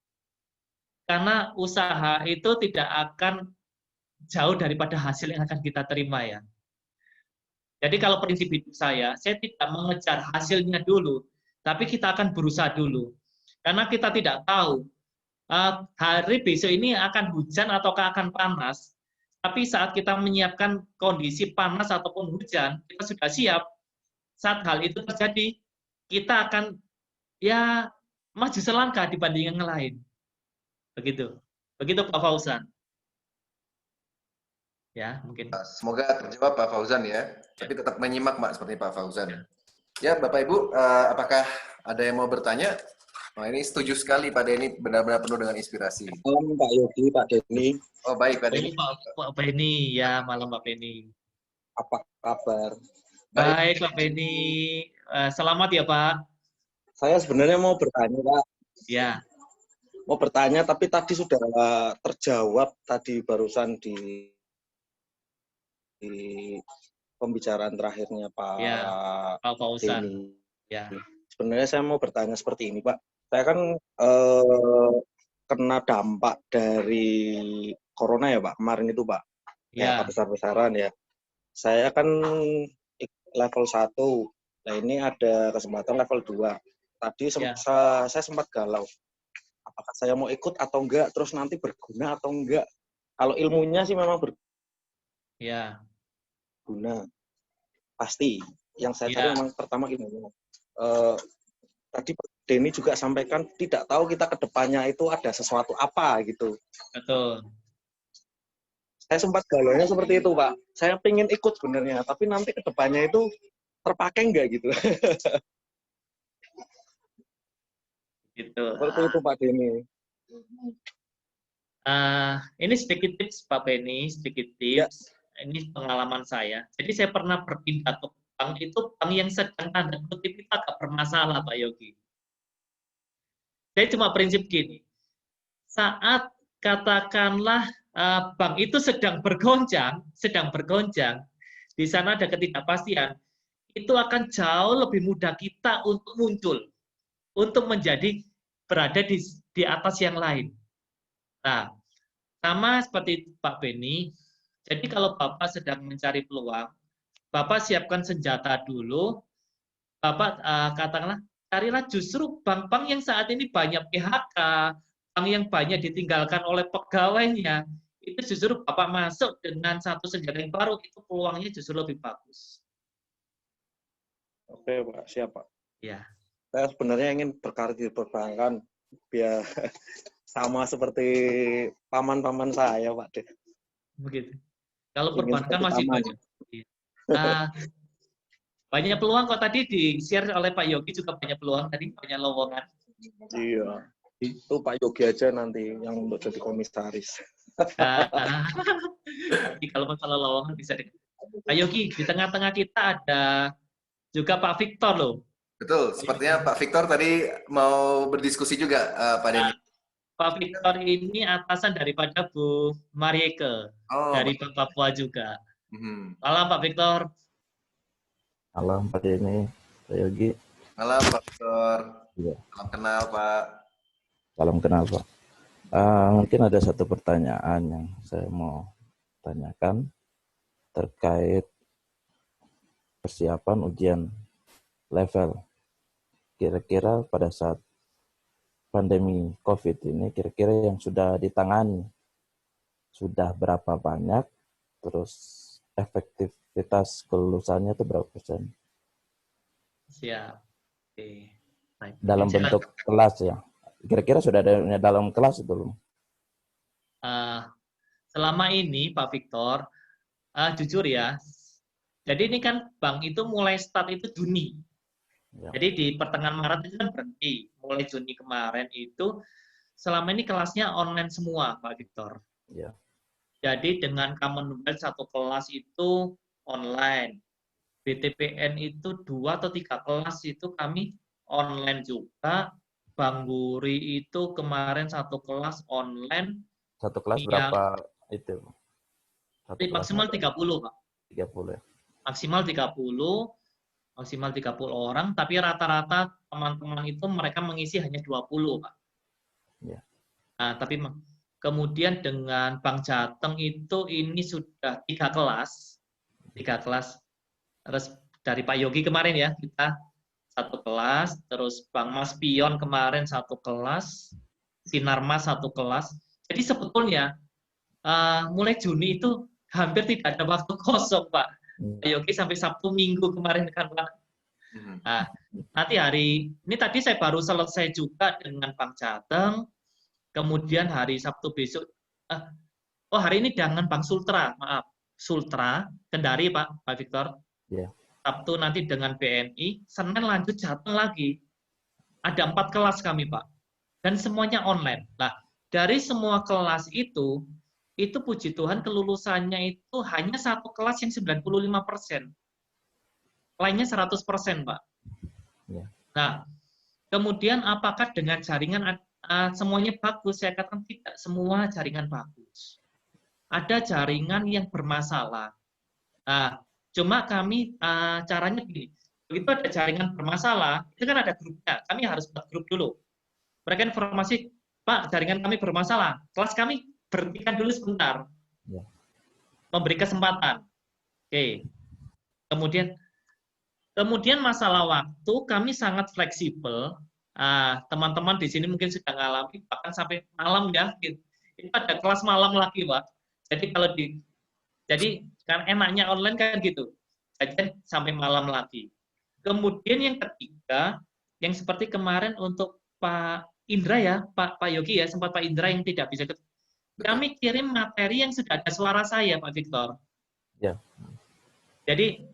Karena usaha itu tidak akan jauh daripada hasil yang akan kita terima ya. Jadi kalau prinsip hidup saya tidak mengejar hasilnya dulu, tapi kita akan berusaha dulu. Karena kita tidak tahu hari besok ini akan hujan ataukah akan panas. Tapi saat kita menyiapkan kondisi panas ataupun hujan, kita sudah siap. Saat hal itu terjadi, kita akan ya maju selangkah dibanding yang lain. Begitu. Begitu Pak Fauzan. Ya, mungkin. Semoga terjawab Pak Fauzan ya. Tapi tetap menyimak Mbak seperti Pak Fauzan. Ya Bapak Ibu, apakah ada yang mau bertanya? Nah, ini setuju sekali Pak Denny, benar-benar penuh dengan inspirasi. Malam Pak Yogi, Pak Denny. Oh baik Pak Denny. Pak Benny, ya malam Pak Benny. Apa kabar? Baik Pak Benny, selamat ya Pak. Saya sebenarnya mau bertanya Pak. Ya. Mau bertanya tapi tadi sudah terjawab tadi barusan di pembicaraan terakhirnya Pak Ya, Pak Fauzan. Denny. Ya. Sebenarnya saya mau bertanya seperti ini Pak. Saya kan kena dampak dari corona ya Pak, kemarin itu Pak. Ya, besar-besaran ya. Saya kan level 1, nah ini ada kesempatan level 2. Tadi saya sempat galau. Apakah saya mau ikut atau enggak, terus nanti berguna atau enggak. Kalau ilmunya sih memang berguna. Pasti. Yang saya cari memang pertama ilmunya. Tadi Pak Denny juga sampaikan, tidak tahu kita ke depannya itu ada sesuatu apa gitu. Betul. Saya sempat galaunya seperti itu, Pak. Saya pengen ikut sebenarnya, tapi nanti ke depannya itu terpakai enggak gitu. Gitu. Seperti itu Pak Denny. Ini sedikit tips Pak Benny, sedikit tips. Ini pengalaman saya. Jadi saya pernah berpindah ke bank, itu bank yang sedang tanda kutip itu agak bermasalah Pak Yogi. Saya cuma prinsip gini, saat katakanlah bank itu sedang bergoncang, di sana ada ketidakpastian, itu akan jauh lebih mudah kita untuk muncul, untuk menjadi berada di atas yang lain. Nah, sama seperti Pak Benny, jadi kalau Bapak sedang mencari peluang, Bapak siapkan senjata dulu, Bapak katakanlah, carilah justru bank-bank yang saat ini banyak PHK, bank yang banyak ditinggalkan oleh pegawainya, itu justru Bapak masuk dengan satu senjata yang baru, itu peluangnya justru lebih bagus. Oke Pak, siap Pak. Ya. Saya sebenarnya ingin berkarir di perbankan, biar sama seperti paman-paman saya Pak De. Begitu. Kalau perbankan masih banyak. Banyak peluang kok, tadi di-share oleh Pak Yogi juga banyak peluang, tadi banyak lowongan. Iya. Itu Pak Yogi aja nanti yang untuk jadi komisaris. Jadi kalau masalah lowongan bisa Pak Yogi, di tengah-tengah kita ada juga Pak Victor loh. Betul, sepertinya Pak Victor tadi mau berdiskusi juga Pak Denny. Pak Victor ini atasan daripada Bu Marieke, dari Papua juga. Malam Pak Victor. Malam Pak Denny, Pak Yogi. Malam Pak Victor. Ya. Salam kenal Pak. Salam kenal Pak. Mungkin ada satu pertanyaan yang saya mau tanyakan terkait persiapan ujian level. Kira-kira pada saat pandemi COVID ini, kira-kira yang sudah ditangani sudah berapa banyak, terus efektivitas kelulusannya itu berapa persen? Siap. Oke. Baik. Dalam bentuk kelas ya. Kira-kira sudah ada dalam kelas belum? Selama ini Pak Victor, jujur ya, jadi ini kan bank itu mulai start itu Juni. Ya. Jadi di pertengahan Maret itu kan berhenti. Mulai Juni kemarin itu selama ini kelasnya online semua Pak Victor. Ya. Jadi dengan Commonwealth satu kelas itu online. BTPN itu 2 atau 3 kelas itu kami online juga. Bang Guri itu kemarin satu kelas online. Satu kelas berapa itu? Maksimal 30 Pak. 30 ya. Maksimal 30 orang, tapi rata-rata teman-teman itu mereka mengisi hanya 20 Pak. Ya. Nah, tapi kemudian dengan Bank Jateng itu ini sudah 3 kelas. Terus dari Pak Yogi kemarin ya, kita satu kelas, terus Bang Mas Pion kemarin satu kelas, Sinarmas satu kelas. Jadi sebetulnya mulai Juni itu hampir tidak ada waktu kosong Pak. Pak Yogi sampai Sabtu Minggu kemarin kan Pak. Nah, nanti hari ini tadi saya baru selesai juga dengan Bank Jateng. Kemudian hari Sabtu besok, oh hari ini dengan Bang Sultra, maaf. Sultra, Kendari Pak Victor. Ya. Sabtu nanti dengan BNI, Senin lanjut Jateng lagi. Ada 4 kelas kami Pak. Dan semuanya online. Nah, dari semua kelas itu puji Tuhan kelulusannya itu hanya 1 kelas yang 95%. Lainnya 100%, Pak. Ya. Nah, kemudian apakah dengan jaringan semuanya bagus? Saya katakan tidak, semua jaringan bagus. Ada jaringan yang bermasalah. Nah, cuma kami caranya begini. Begitu ada jaringan bermasalah, itu kan ada grupnya. Kami harus buat grup dulu. Mereka informasi, Pak, jaringan kami bermasalah. Kelas kami berhentikan dulu sebentar. Ya. Memberi kesempatan. Oke. Kemudian masalah waktu kami sangat fleksibel. Teman-teman di sini mungkin sudah mengalami bahkan sampai malam ya. Itu ada kelas malam lagi, Pak. Jadi kan enaknya online kan gitu. Jadi sampai malam lagi. Kemudian yang ketiga, yang seperti kemarin untuk Pak Indra ya, Pak Yogi ya, sempat Pak Indra yang tidak bisa ketemu. Kami kirim materi yang sudah ada suara saya, Pak Victor. Ya. Jadi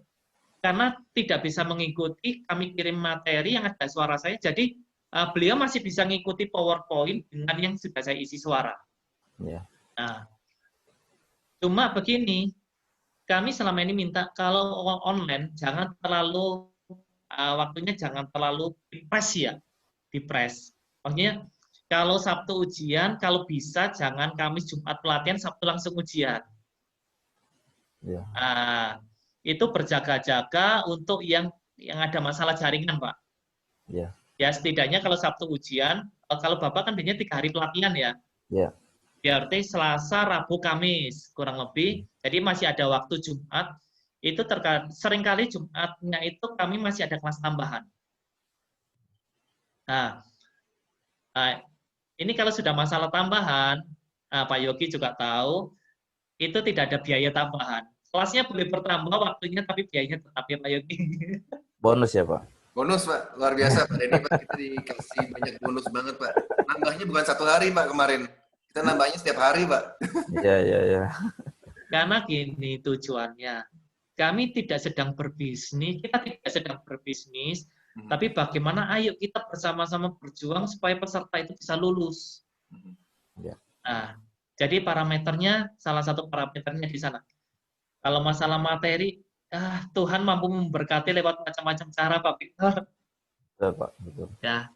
karena tidak bisa mengikuti, kami kirim materi yang ada suara saya, jadi beliau masih bisa mengikuti PowerPoint dengan yang sudah saya isi suara. Ya. Nah, cuma begini, kami selama ini minta kalau online jangan terlalu waktunya jangan terlalu dipres ya, dipres. Maksudnya kalau Sabtu ujian, kalau bisa jangan Kamis Jumat pelatihan, Sabtu langsung ujian. Ya. Itu berjaga-jaga untuk yang ada masalah jaringan, Pak. Ya. Ya setidaknya kalau Sabtu ujian, kalau Bapak kan biasanya 3 hari pelatihan ya. Ya. Berarti Selasa, Rabu, Kamis kurang lebih. Jadi masih ada waktu Jumat. Itu seringkali Jumatnya itu kami masih ada kelas tambahan. Nah, ini kalau sudah masalah tambahan, Pak Yogi juga tahu, itu tidak ada biaya tambahan. Kelasnya boleh bertambah waktunya, tapi biayanya tetap ya Pak Yogi. Bonus ya Pak? Bonus Pak, luar biasa Pak Denny Pak. Kita dikasih banyak bonus banget Pak. Nambahnya bukan 1 hari Pak kemarin. Kita nambahnya setiap hari Pak. Iya. Karena gini tujuannya. Kami tidak sedang berbisnis, tapi bagaimana ayo kita bersama-sama berjuang supaya peserta itu bisa lulus. Ya. Nah, jadi parameternya, salah satu parameternya di sana. Kalau masalah materi, Tuhan mampu memberkati lewat macam-macam cara, Pak Victor. Betul, Pak. Betul. Ya,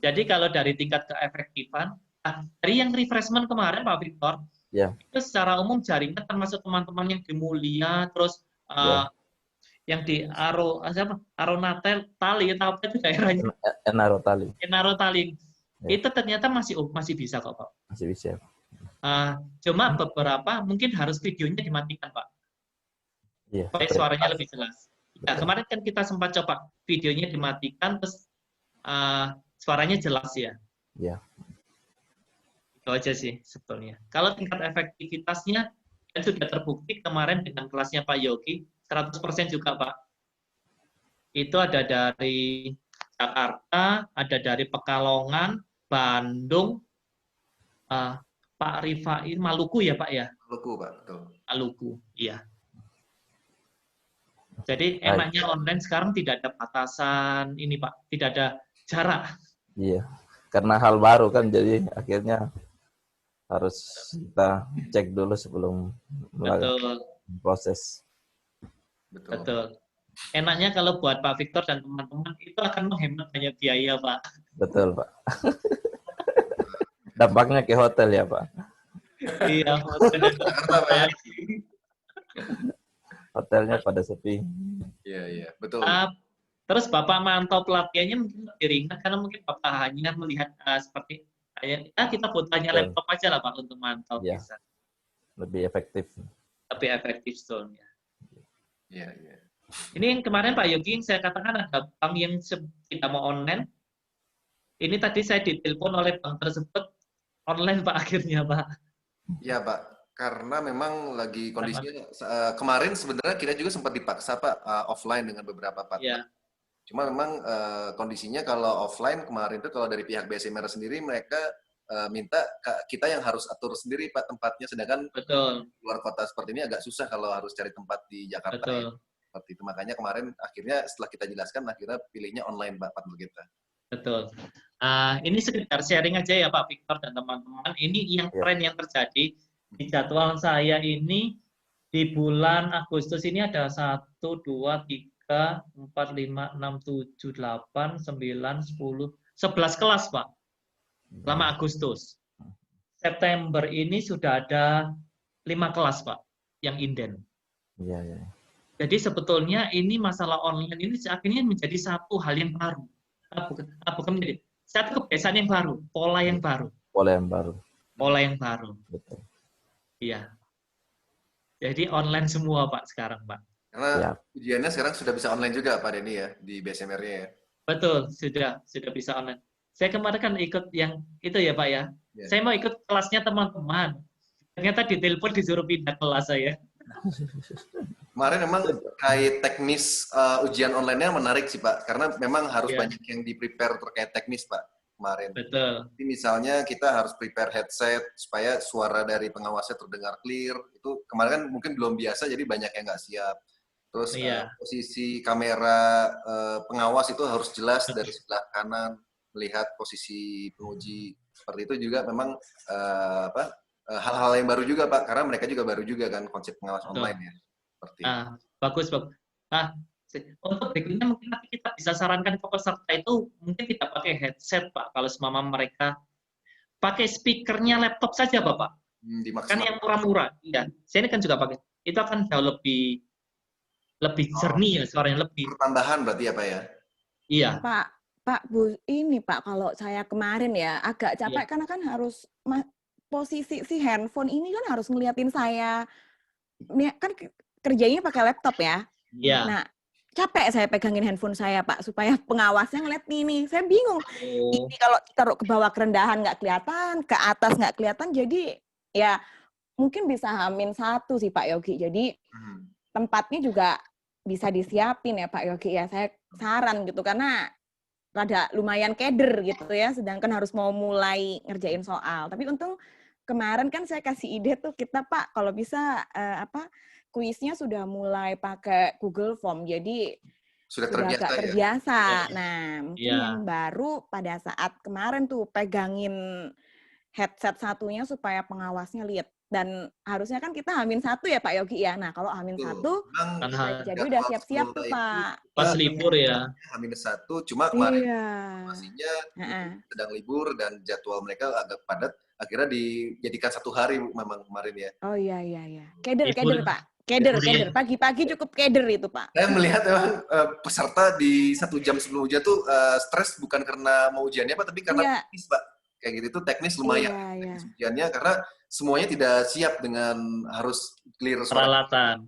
jadi kalau dari tingkat keefektifan, dari yang refreshment kemarin, Pak Victor, ya. Itu secara umum jaringan termasuk teman-teman yang di Mulia, terus yang di Aronatel Tali, atau apa itu daerahnya? Enarotali. Ya. Itu ternyata masih bisa kok, Pak. Masih bisa. Cuma beberapa mungkin harus videonya dimatikan, Pak. Iya. Supaya suaranya lebih jelas. Nah, kemarin kan kita sempat coba videonya dimatikan, terus suaranya jelas ya. Iya. Itu aja sih sebetulnya. Kalau tingkat efektivitasnya kan sudah terbukti kemarin dengan kelasnya Pak Yogi, 100% juga, Pak. Itu ada dari Jakarta, ada dari Pekalongan, Bandung, Pak Rifai, Maluku ya Pak ya? Maluku Pak, betul. Maluku, iya. Jadi enaknya online sekarang tidak ada batasan ini Pak, tidak ada jarak. Iya, karena hal baru kan, jadi akhirnya harus kita cek dulu sebelum melakukan proses. Betul. Enaknya kalau buat Pak Victor dan teman-teman itu akan menghemat banyak biaya, Pak. Betul, Pak. Dampaknya ke hotel ya, Pak. Iya, hotel. Hotelnya pada sepi. Iya, betul. Terus Bapak mantau pelatihannya mungkin lebih ringan karena mungkin Bapak hanya melihat seperti kita butuhnya laptop aja lah Pak untuk mantau ya. bisa. Lebih efektif. Lebih efektif sebetulnya. Iya. Ini yang kemarin Pak Yogi saya katakan ada bank yang tidak mau online. Ini tadi saya ditelepon oleh bank tersebut online Pak akhirnya Pak. Iya Pak, karena memang lagi kondisinya kemarin sebenarnya kita juga sempat dipaksa Pak offline dengan beberapa partner. Ya. Cuma memang kondisinya kalau offline kemarin itu kalau dari pihak BSMR sendiri mereka minta kita yang harus atur sendiri Pak tempatnya, sedangkan Betul. luar kota seperti ini agak susah kalau harus cari tempat di Jakarta. Betul. Ya. Seperti itu, makanya kemarin akhirnya setelah kita jelaskan, akhirnya pilihnya online Pak partner kita. Betul. Ini sekedar sharing aja ya Pak Victor dan teman-teman. Ini yang tren yang terjadi di jadwal saya ini di bulan Agustus ini ada 1, 2, 3, 4, 5, 6, 7, 8, 9, 10, 11 kelas Pak. Selama Agustus. September ini sudah ada 5 kelas Pak yang inden. Iya, iya. Jadi sebetulnya ini masalah online ini akhirnya menjadi satu hal yang baru. Bukan menjadi satu kebiasaan yang baru, pola yang baru. Pola yang baru. Pola yang baru. Betul. Iya. Jadi online semua Pak sekarang Pak. Karena ujiannya sekarang sudah bisa online juga Pak Denny ya di BSMR-nya ya. Betul, sudah bisa online. Saya kemarin kan ikut yang itu ya Pak ya. Saya mau ikut kelasnya teman-teman. Ternyata ditelepon disuruh pindah kelas saya. Kemarin memang terkait teknis ujian online-nya menarik sih Pak, karena memang harus banyak yang di-prepare terkait teknis Pak kemarin. Betul. Jadi misalnya kita harus prepare headset supaya suara dari pengawasnya terdengar clear. Itu kemarin kan mungkin belum biasa, jadi banyak yang nggak siap. Terus posisi kamera pengawas itu harus jelas dari sebelah kanan, melihat posisi penguji. Seperti itu juga memang hal-hal yang baru juga Pak, karena mereka juga baru juga kan konsep pengawas online ya. Seperti bagus. Untuk berikutnya mungkin nanti kita bisa sarankan ke peserta itu mungkin kita pakai headset Pak, kalau semama mereka pakai speakernya laptop saja Bapak. Kan yang murah-murah. Iya. Saya ini kan juga pakai. Itu akan jauh lebih jernih ya suaranya lebih. Tambahan berarti ya Pak ya? Iya. Pak Bu, ini Pak kalau saya kemarin ya agak capek karena kan harus posisi si handphone ini kan harus ngeliatin saya. Kan kerjanya pakai laptop ya. Iya. Nah, capek saya pegangin handphone saya Pak supaya pengawasnya ngeliat nih. Saya bingung. Ini kalau taruh ke bawah kerendahan nggak kelihatan, ke atas nggak kelihatan. Jadi ya mungkin bisa -1 sih Pak Yogi. Jadi tempatnya juga bisa disiapin ya Pak Yogi ya. Saya saran gitu karena rada lumayan keder gitu ya. Sedangkan harus mau mulai ngerjain soal. Tapi untung kemarin kan saya kasih ide tuh kita Pak kalau bisa kuisnya sudah mulai pakai Google Form, jadi sudah agak terbiasa. Nah, mungkin yang baru pada saat kemarin tuh pegangin headset satunya supaya pengawasnya lihat. Dan harusnya kan kita -1 ya Pak Yogi ya. Nah, kalau -1 jadi udah siap-siap tuh Pak. Pas libur ya. -1, cuma kemarin masihnya sedang libur dan jadwal mereka agak padat. Akhirnya dijadikan 1 hari memang kemarin ya. Oh iya. Keder Pak. Keder. Pagi-pagi cukup keder itu Pak. Saya melihat memang peserta di 1 jam sebelum ujian tuh stres bukan karena mau ujiannya Pak, tapi karena teknis Pak. Kayak gitu tuh teknis lumayan. Teknis ujiannya karena semuanya tidak siap dengan harus clear peralatan.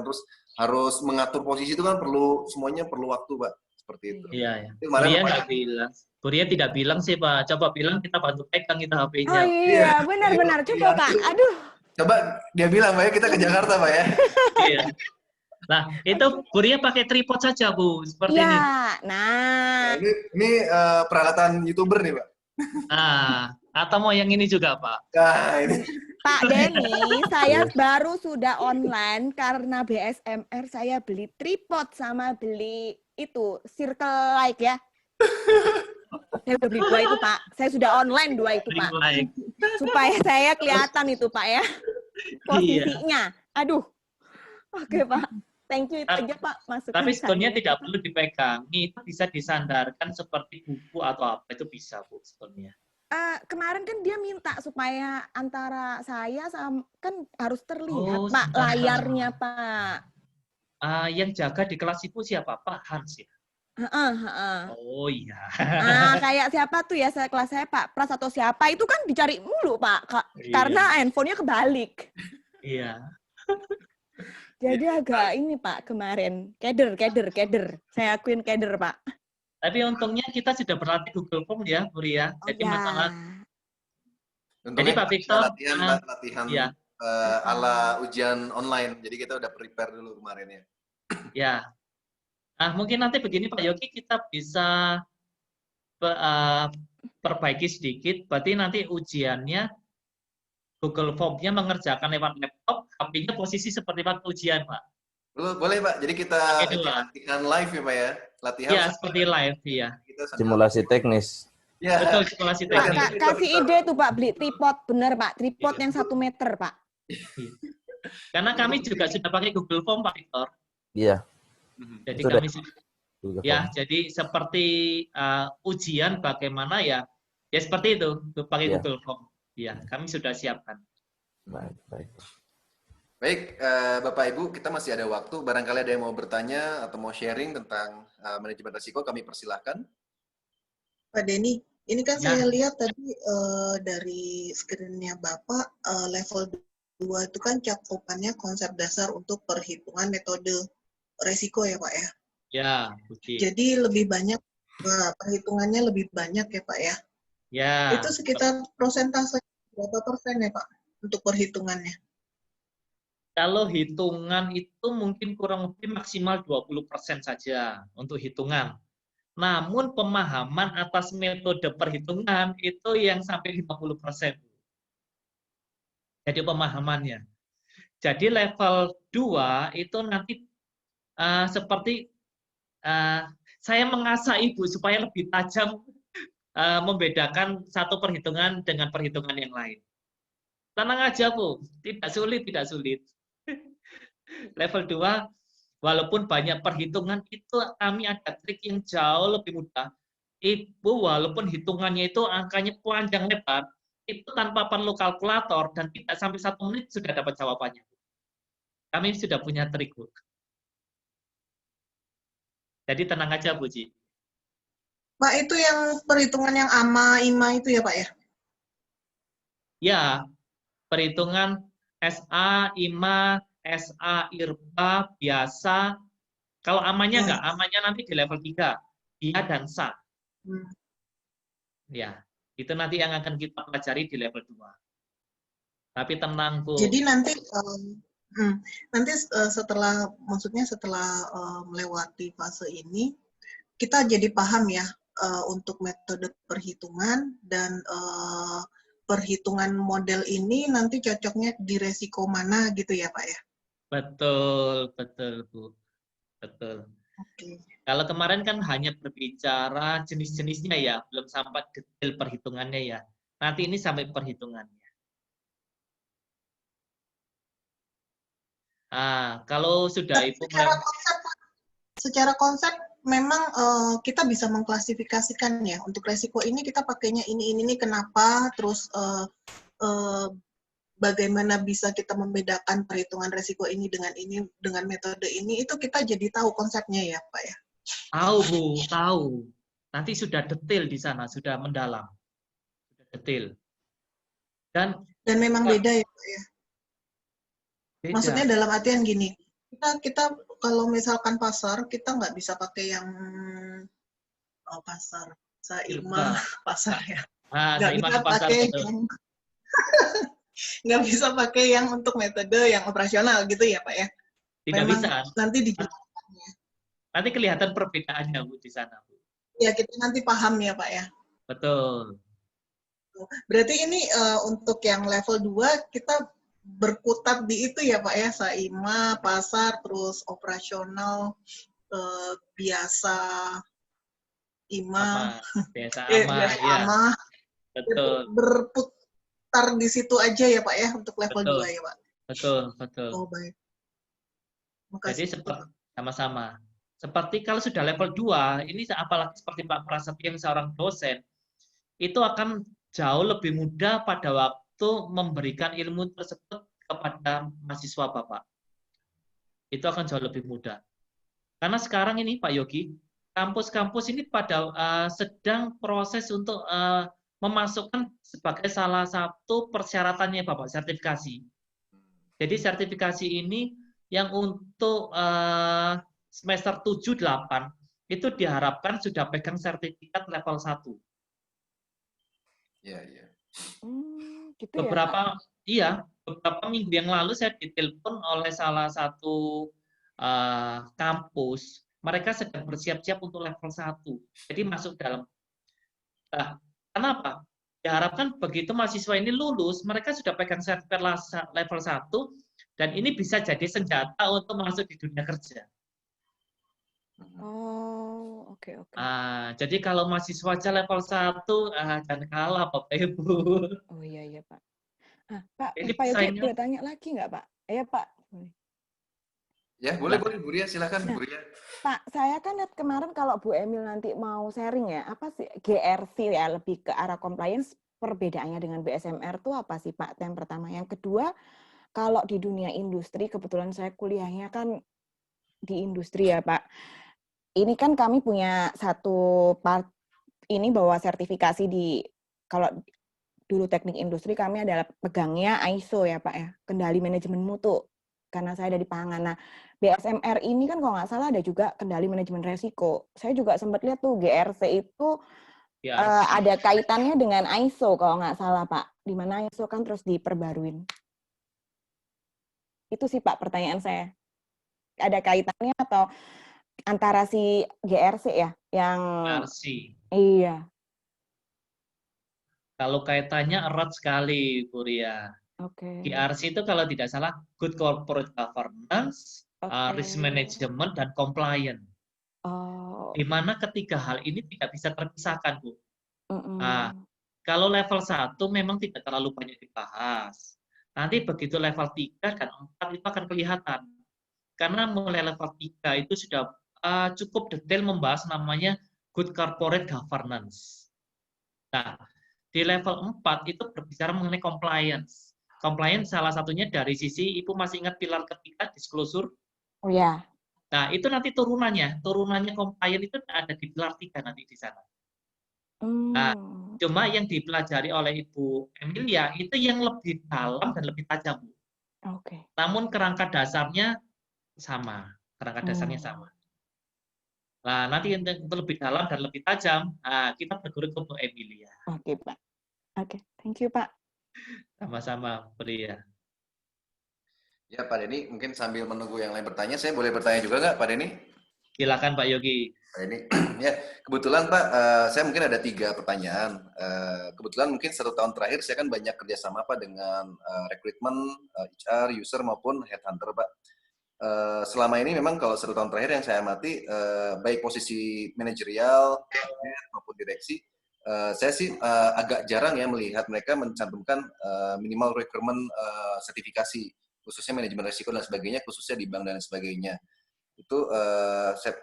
Terus harus mengatur posisi itu kan semuanya perlu waktu Pak. Seperti itu. Iya. Buria nggak bilang. Buria tidak bilang sih Pak. Coba bilang kita bantu pegang kita HP-nya. Oh iya, benar. Coba Pak. Aduh. Coba dia bilang Pak ya, kita ke Jakarta Pak ya. Iya. Nah, itu Buria pakai tripod saja Bu, seperti ini. Nah. Ini peralatan YouTuber nih Pak. Atau mau yang ini juga Pak? Nah, ini. Pak Denny, saya baru sudah online karena BSMR saya beli tripod sama beli itu circle like ya. Saya udah beli 2 itu Pak. Saya sudah online 2 itu Pak. Supaya saya kelihatan itu Pak ya. Posisinya. Aduh. Oke Pak. Thank you itu aja Pak. Tapi sebetulnya tidak perlu dipegang. Itu bisa disandarkan seperti buku atau apa. Itu bisa Bu sebetulnya. Kemarin kan dia minta supaya antara saya sama kan harus terlihat Pak layarnya Pak. Yang jaga di kelas itu siapa? Pak Hans ya? Oh iya. Kayak siapa tuh ya kelas saya Pak Pras atau siapa itu kan dicari mulu Pak karena handphonenya kebalik. Iya. Jadi agak ini Pak kemarin keder. Saya akuin keder Pak. Tapi untungnya kita sudah berlatih Google Form ya, Buria. Jadi masalah. Jadi Pak Victor latihan ala ujian online. Jadi kita udah prepare dulu kemarin ya. Ya. Nah, mungkin nanti begini Pak Yogi, kita bisa perbaiki sedikit, berarti nanti ujiannya Google Form-nya mengerjakan lewat laptop, HP-nya posisi seperti waktu ujian, Pak. Boleh Pak, jadi kita Oke, dulu. latihan live ya Pak ya? Latihan Ya, seperti live, ya. Simulasi teknis. Ya. Betul, simulasi Pak, teknis. kasih ide tuh Pak, beli tripod, bener Pak, tripod yang 1 meter Pak. Karena kami juga sudah pakai Google Form, Pak Victor. Iya. Jadi Sudah. kami ya, jadi seperti ujian bagaimana ya seperti itu, pakai Ya. Google Form. Ya, kami sudah siapkan. Baik. Baik, Bapak Ibu, kita masih ada waktu. Barangkali ada yang mau bertanya atau mau sharing tentang manajemen risiko, kami persilahkan. Pak Denny, ini kan Ya. saya lihat tadi dari screen-nya Bapak, level 2 itu kan cakupannya konsep dasar untuk perhitungan metode resiko ya Pak ya? Ya, Budi. Jadi lebih banyak, perhitungannya lebih banyak ya Pak ya? Ya. Itu sekitar persentase berapa persen ya Pak untuk perhitungannya? Kalau hitungan itu mungkin kurang lebih maksimal 20% saja untuk hitungan. Namun pemahaman atas metode perhitungan itu yang sampai 50%. Jadi pemahamannya. Jadi level 2 itu nanti seperti saya mengasah Ibu supaya lebih tajam membedakan satu perhitungan dengan perhitungan yang lain. Tenang aja Bu, tidak sulit. Level 2, walaupun banyak perhitungan, itu kami ada trik yang jauh lebih mudah. Ibu, walaupun hitungannya itu angkanya panjang lebar, itu tanpa perlu kalkulator dan tidak sampai 1 menit sudah dapat jawabannya. Kami sudah punya trik, Bu. Jadi tenang aja, Bu Ji. Pak, itu yang perhitungan yang AMA, IMA itu ya Pak ya? Ya, perhitungan SA, IMA, SA, IRBA, biasa. Kalau amanya enggak, amanya nanti di level 3. Iya dan SA. Ya, itu nanti yang akan kita pelajari di level 2. Tapi tenang, Bu. Jadi nanti setelah melewati fase ini, kita jadi paham ya untuk metode perhitungan dan perhitungan model ini nanti cocoknya di resiko mana gitu ya Pak ya? Betul Bu. Betul. Oke. Kalau kemarin kan hanya berbicara jenis-jenisnya ya, belum sampai detail perhitungannya ya. Nanti ini sampai perhitungannya. Kalau sudah Tapi Ibu secara konsep memang kita bisa mengklasifikasikan ya untuk resiko ini kita pakainya ini kenapa, terus bagaimana bisa kita membedakan perhitungan resiko ini dengan metode ini, itu kita jadi tahu konsepnya ya Pak ya? Tahu Bu, tahu. Nanti sudah detail di sana, sudah mendalam. Sudah detail. Dan memang beda ya Pak ya? Beda. Maksudnya dalam artian gini, kita kalau misalkan pasar, kita nggak bisa pakai yang pasar, Saima pasar ya. Nggak bisa pakai yang nggak bisa pakai yang untuk metode yang operasional gitu ya Pak ya? Tidak memang bisa. Nanti dijelaskan ya. Nanti kelihatan perbedaannya Bu di sana Bu. Ya kita nanti paham ya Pak ya. Betul. Berarti ini untuk yang level 2 kita berkutat di itu ya Pak ya, Saima, pasar, terus operasional, biasa, IMA, biasa biasa ya. AMA. Betul. Berputar di situ aja ya Pak ya untuk level 2 ya Pak. Betul. Oh baik. Jadi seperti sama-sama. Seperti kalau sudah level 2, ini apalagi seperti Pak Prasetyo yang seorang dosen, itu akan jauh lebih mudah pada waktu memberikan ilmu tersebut kepada mahasiswa Bapak. Itu akan jauh lebih mudah. Karena sekarang ini Pak Yogi, kampus-kampus ini pada sedang proses untuk memasukkan sebagai salah satu persyaratannya Bapak, sertifikasi. Jadi sertifikasi ini yang untuk semester 7-8 itu diharapkan sudah pegang sertifikat level 1. Iya. Gitu beberapa minggu yang lalu saya ditelepon oleh salah satu kampus. Mereka sedang bersiap-siap untuk level 1. Jadi masuk dalam Kenapa? Diharapkan begitu mahasiswa ini lulus, mereka sudah pegang sertifikat level 1, dan ini bisa jadi senjata untuk masuk di dunia kerja. Oh, oke. Jadi kalau mahasiswa aja level 1, jangan kalah Bapak Ibu. Oh iya Pak. Pak Ini Yogi pesaingnya. boleh tanya lagi nggak Pak? Ya Pak. Ya, boleh Bu Ria, silakan Bu Ria. Pak, saya kan lihat kemarin kalau Bu Emil nanti mau sharing ya, apa sih GRC ya, lebih ke arah compliance, perbedaannya dengan BSMR itu apa sih Pak? Yang pertama. Yang kedua, kalau di dunia industri, kebetulan saya kuliahnya kan di industri ya Pak. Ini kan kami punya satu part ini bahwa sertifikasi di, kalau dulu teknik industri kami adalah pegangnya ISO ya Pak ya, kendali manajemen mutu. Karena saya ada di pangan. Nah, BSMR ini kan kalau nggak salah ada juga kendali manajemen resiko. Saya juga sempat lihat tuh GRC itu ada kaitannya dengan ISO kalau nggak salah Pak. Di mana ISO kan terus diperbaruin. Itu sih Pak pertanyaan saya. Ada kaitannya atau antara si GRC ya yang GRC. Iya. Kalau kaitannya erat sekali, Bu Ria. Oke. GRC itu kalau tidak salah Good Corporate Governance, Risk Management, dan Compliance. Oh. Di mana ketiga hal ini tidak bisa terpisahkan, Bu. Kalau level 1 memang tidak terlalu banyak dibahas. Nanti begitu level 3 dan 4 itu akan kelihatan. Karena mulai level 3 itu sudah cukup detail membahas namanya Good Corporate Governance. Nah, di level 4 itu berbicara mengenai compliance. Compliance salah satunya dari sisi, Ibu masih ingat pilar ketiga, disclosure? Oh ya. Nah, itu nanti turunannya compliance itu ada di pilar 3 nanti di sana. Nah, cuma yang dipelajari oleh Ibu Emilia itu yang lebih dalam dan lebih tajam, Bu. Oke. Namun kerangka dasarnya sama, Nah, nanti yang lebih dalam dan lebih tajam, kita berguru ke Bu Emilia. Oke, Pak. Oke, thank you, Pak. Sama-sama, Bu Ria. Ya, Pak Denny, mungkin sambil menunggu yang lain bertanya, saya boleh bertanya juga nggak, Pak Denny? Silakan, Pak Yogi. Pak Denny, ya kebetulan Pak, saya mungkin ada 3 pertanyaan. Kebetulan mungkin 1 tahun terakhir saya kan banyak kerjasama Pak dengan rekrutmen, HR, user maupun headhunter, Pak. Selama ini memang kalau 1 tahun terakhir yang saya amati, baik posisi manajerial maupun direksi, saya sih agak jarang ya melihat mereka mencantumkan minimal requirement sertifikasi, khususnya manajemen risiko dan sebagainya, khususnya di bank dan sebagainya. Itu saya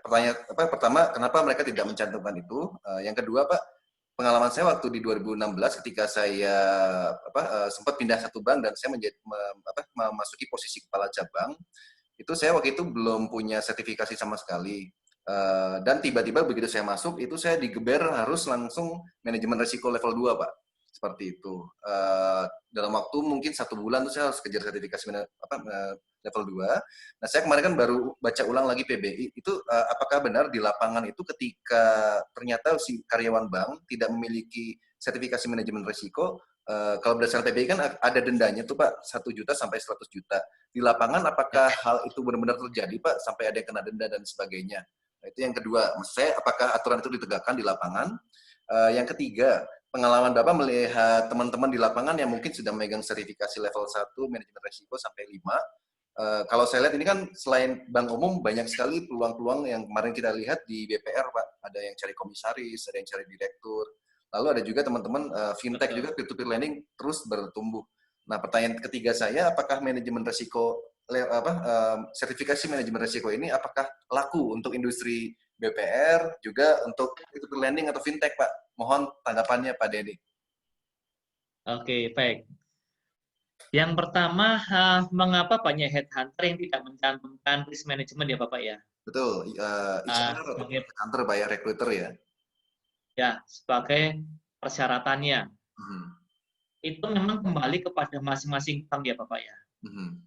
pertama, kenapa mereka tidak mencantumkan itu? Yang kedua, Pak, pengalaman saya waktu di 2016 ketika saya sempat pindah satu bank dan saya memasuki posisi kepala cabang, itu saya waktu itu belum punya sertifikasi sama sekali. Dan tiba-tiba begitu saya masuk, itu saya digeber harus langsung manajemen risiko level 2, Pak. Seperti itu. Dalam waktu mungkin 1 bulan tuh saya harus kejar sertifikasi level 2. Nah, saya kemarin kan baru baca ulang lagi PBI. Itu apakah benar di lapangan itu ketika ternyata si karyawan bank tidak memiliki sertifikasi manajemen risiko, kalau berdasarkan PBI kan ada dendanya tuh Pak, 1 juta sampai 100 juta. Di lapangan apakah hal itu benar-benar terjadi Pak, sampai ada yang kena denda dan sebagainya? Nah, itu yang kedua. Maksud saya, apakah aturan itu ditegakkan di lapangan? Yang ketiga, pengalaman Bapak melihat teman-teman di lapangan yang mungkin sudah memegang sertifikasi level 1 manajemen risiko sampai 5. Kalau saya lihat ini kan selain bank umum banyak sekali peluang-peluang yang kemarin kita lihat di BPR Pak. Ada yang cari komisaris, ada yang cari direktur. Lalu ada juga teman-teman fintech juga peer-to-peer lending terus bertumbuh. Nah, pertanyaan ketiga saya, apakah manajemen risiko sertifikasi manajemen risiko ini apakah laku untuk industri BPR juga untuk peer-to-peer lending atau fintech Pak? Mohon tanggapannya Pak Denny. Oke, baik. Yang pertama, mengapa banyak headhunter yang tidak mencantumkan risk management ya Bapak ya? Betul, HR atau headhunter Pak ya, recruiter ya? Ya, sebagai persyaratannya. Itu memang kembali kepada masing-masing bank ya Bapak ya.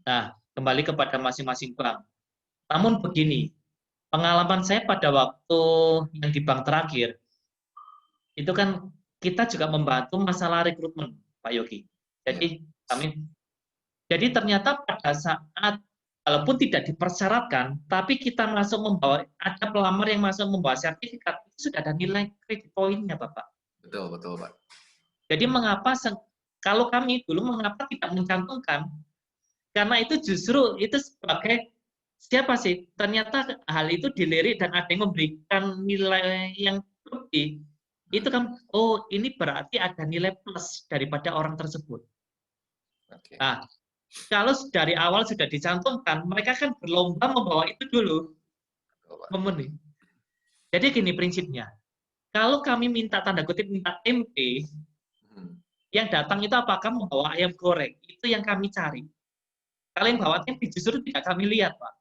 Nah, kembali kepada masing-masing bank. Namun begini, pengalaman saya pada waktu yang di bank terakhir, itu kan kita juga membantu masalah rekrutmen, Pak Yogi. Jadi ternyata pada saat walaupun tidak dipersyaratkan, tapi kita masuk membawa, ada pelamar yang masuk membawa sertifikat, itu sudah ada nilai kredit poinnya, Bapak. Betul, betul, Pak. Jadi kalau kami dulu mengapa tidak mencantumkan? Karena itu justru itu sebagai siapa sih? Ternyata hal itu dilirik dan ada yang memberikan nilai yang lebih. Itu kan, oh ini berarti ada nilai plus daripada orang tersebut. Oke. Nah, kalau dari awal sudah dicantumkan, mereka kan berlomba membawa itu dulu. Memenuhi. Jadi gini prinsipnya. Kalau kami minta tanda kutip minta tempe, yang datang itu apakah membawa ayam goreng? Itu yang kami cari. Kalau yang bawa tempe justru tidak kami lihat, Pak.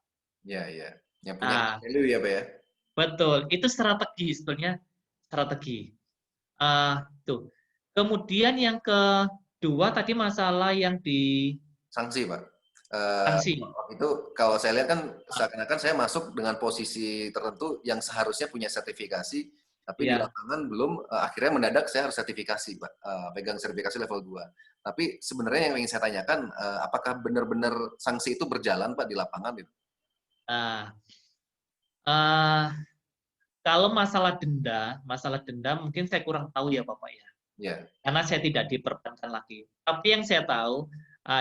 Iya, iya. Yang punya value ya, Pak ya? Betul. Itu strategi sebetulnya. Strategi. Tuh. Kemudian yang kedua tadi masalah yang di sanksi, Pak. Sanksi. Itu kalau saya lihat kan seakan-akan saya masuk dengan posisi tertentu yang seharusnya punya sertifikasi, tapi di lapangan belum, akhirnya mendadak saya harus sertifikasi, Pak. Pegang sertifikasi level 2. Tapi sebenarnya yang ingin saya tanyakan, apakah benar-benar sanksi itu berjalan, Pak, di lapangan? Gitu? Kalau masalah denda mungkin saya kurang tahu ya, Bapak ya. Yeah. Karena saya tidak diperbankan lagi. Tapi yang saya tahu,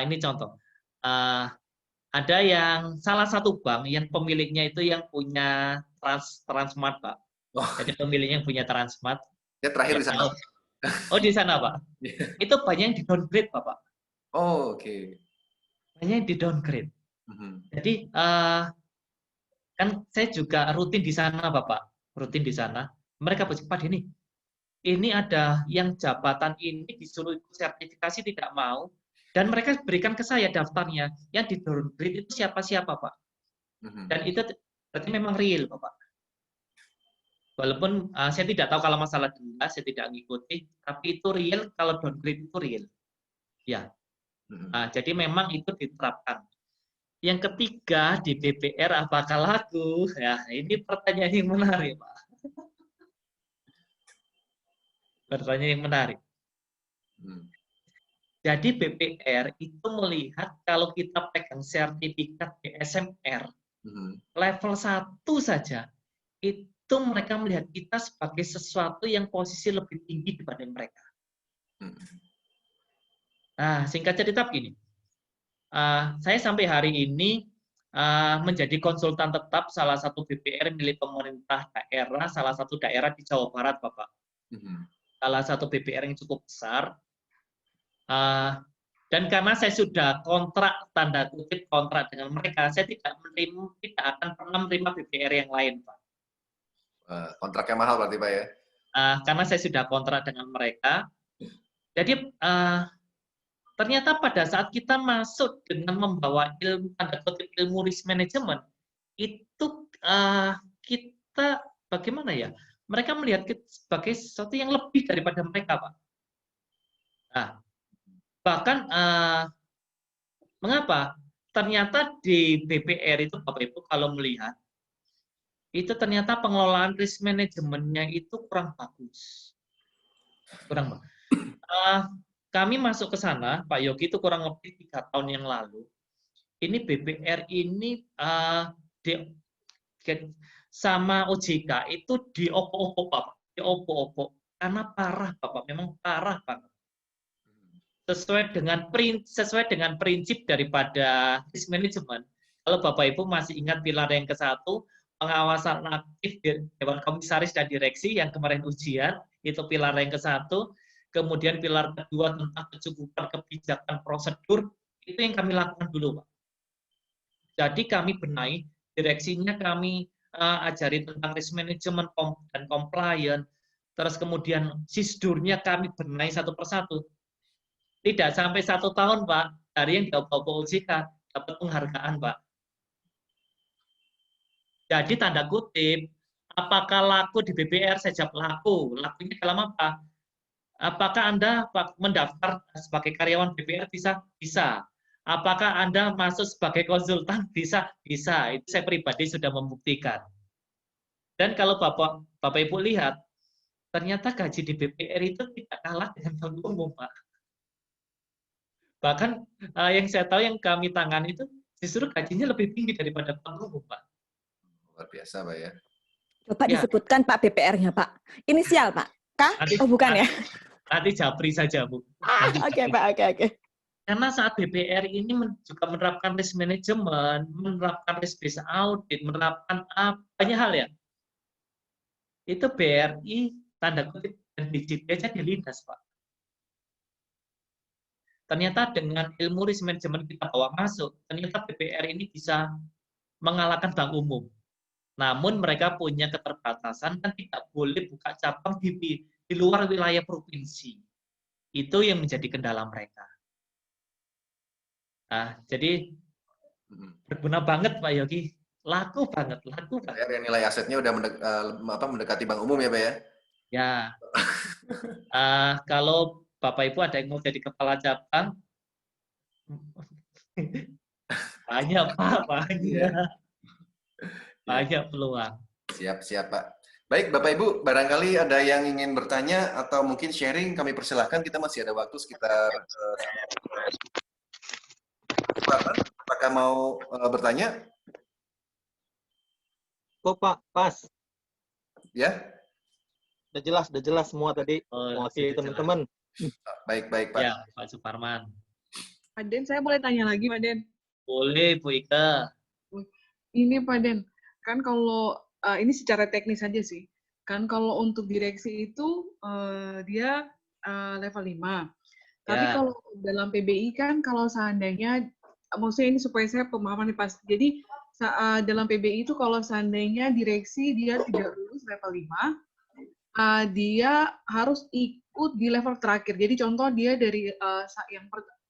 ini contoh. Ada yang salah satu bank yang pemiliknya itu yang punya Transmart, Pak. Oh. Jadi pemiliknya yang punya Transmart. Ya terakhir di sana. Oh, di sana, Pak. Itu banyak yang di-downgrade, Bapak. Oh, oke. Banyak yang di-downgrade. Jadi, kan saya juga rutin di sana, Bapak. Rutin di sana. Mereka Pak Denny, ini ada yang jabatan ini disuruh sertifikasi tidak mau, dan mereka berikan ke saya daftarnya. Yang di-downgrade itu siapa-siapa, Pak. Dan itu berarti memang real, Bapak. Walaupun saya tidak tahu kalau masalah denda, saya tidak mengikuti, tapi itu real, kalau downgrade itu real. Ya. Jadi memang itu diterapkan. Yang ketiga, di BPR apakah laku? Ya, ini pertanyaan yang menarik, Pak. Pertanyaan yang menarik. Jadi BPR itu melihat kalau kita pegang sertifikat BSMR, level 1 saja, itu mereka melihat kita sebagai sesuatu yang posisi lebih tinggi dibanding mereka. Nah, singkat cerita begini. Saya sampai hari ini menjadi konsultan tetap salah satu BPR milik pemerintah daerah, salah satu daerah di Jawa Barat, Bapak. Salah satu BPR yang cukup besar. Dan karena saya sudah kontrak, tanda kutip kontrak dengan mereka, saya tidak akan pernah menerima BPR yang lain, Pak. Kontraknya mahal berarti, Pak ya? Karena saya sudah kontrak dengan mereka. Jadi, ternyata pada saat kita masuk dengan membawa ilmu, tanda kutip ilmu risk management, itu kita bagaimana ya? Mereka melihat kita sebagai sesuatu yang lebih daripada mereka, Pak. Nah, bahkan mengapa? Ternyata di BPR itu, Bapak Ibu, kalau melihat, itu ternyata pengelolaan risk manajemennya itu kurang bagus. Kurang bagus. Kami masuk ke sana, Pak Yogi, itu kurang lebih 3 tahun yang lalu. Ini BPR ini sama OJK itu diopo-opo, Pak. Diopo-opo. Karena parah, Bapak. Memang parah, Pak. Sesuai dengan prinsip daripada risk management. Kalau Bapak Ibu masih ingat pilar yang ke-1, pengawasan aktif Dewan Komisaris dan Direksi yang kemarin ujian, itu pilar yang ke-1. Kemudian pilar kedua tentang kecukupan kebijakan prosedur, itu yang kami lakukan dulu, Pak. Jadi kami benahi, direksinya kami ajari tentang risk management dan compliance, terus kemudian sisdurnya kami benahi satu persatu. Tidak sampai 1 tahun, Pak, dari yang diopo-opo OJK dapat penghargaan, Pak. Jadi tanda kutip, apakah laku di BPR? Saya jawab laku. Lakunya dalam apa? Apakah Anda mendaftar sebagai karyawan BPR? Bisa? Bisa. Apakah Anda masuk sebagai konsultan? Bisa? Bisa. Itu saya pribadi sudah membuktikan. Dan kalau Bapak Ibu lihat, ternyata gaji di BPR itu tidak kalah dengan bank umum, Pak. Bahkan yang saya tahu yang kami tangani itu justru gajinya lebih tinggi daripada bank umum, Pak. Luar biasa, Pak ya. Coba disebutkan Pak BPR-nya, Pak. Inisial, Pak. Kah? Nanti, Oh, bukan ya? Nanti Japri saja, Bu. Oke, Pak. Oke. Karena saat BPR ini juga menerapkan risk management, menerapkan risk based audit, menerapkan banyak hal ya. Itu BRI tanda kutip dan BJB aja dilindas, Pak. Ternyata dengan ilmu risk management kita bawa masuk, ternyata BPR ini bisa mengalahkan bank umum. Namun mereka punya keterbatasan dan tidak boleh buka cabang di luar wilayah provinsi. Itu yang menjadi kendala mereka. Nah, jadi berguna banget Pak Yogi. Laku banget. Yang nilai asetnya udah mendekati bank umum ya Pak ya? Ya. Kalau Bapak Ibu ada yang mau jadi kepala cabang, banyak Pak, banyak. Banyak peluang. Siap Pak. Baik Bapak Ibu, barangkali ada yang ingin bertanya atau mungkin sharing, kami persilahkan. Kita masih ada waktu sekitar apakah mau bertanya? Kok Pak, pas. Ya? Udah jelas semua tadi. Mewakili teman-teman. Baik Pak. Ya, Pak Suparman. Pak Den, saya boleh tanya lagi, Pak Den? Boleh, Bu Ika. Ini Pak Den, kan kalau ini secara teknis aja sih. Kan kalau untuk direksi itu dia level 5. Tapi kalau dalam PBI kan kalau seandainya, maksudnya ini supaya saya pemahaman nih pas. Jadi dalam PBI itu kalau seandainya direksi dia tidak lulus level 5, dia harus ikut di level terakhir. Jadi contoh dia dari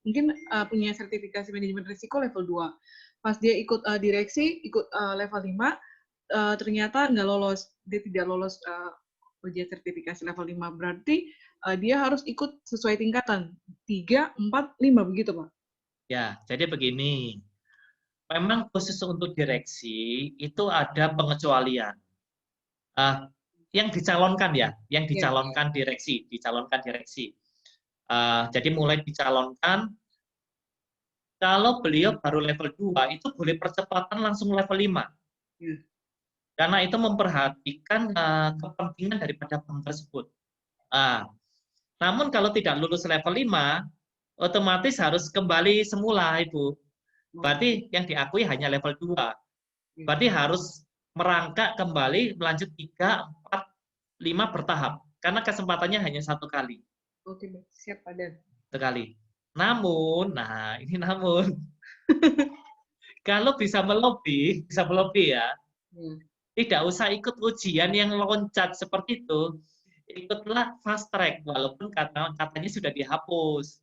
mungkin punya sertifikasi manajemen risiko level 2. Pas dia ikut direksi, ikut level 5, ternyata nggak lolos. Dia tidak lolos ujian sertifikasi level 5. Berarti dia harus ikut sesuai tingkatan. 3, 4, 5, begitu Pak? Ya, jadi begini. Memang khusus untuk direksi, itu ada pengecualian. Yang dicalonkan ya, yang dicalonkan direksi. Jadi mulai dicalonkan, kalau beliau baru level 2, itu boleh percepatan langsung level 5. Karena itu memperhatikan kepentingan daripada bank tersebut. Namun kalau tidak lulus level 5, otomatis harus kembali semula, Ibu. Berarti yang diakui hanya level 2. Berarti harus merangkak kembali, melanjut 3, 4, 5 bertahap. Karena kesempatannya hanya 1 kali. Oke, siap Pak Den. 1 kali. Namun, kalau bisa melobi ya, tidak usah ikut ujian yang loncat seperti itu, ikutlah fast track, walaupun katanya sudah dihapus.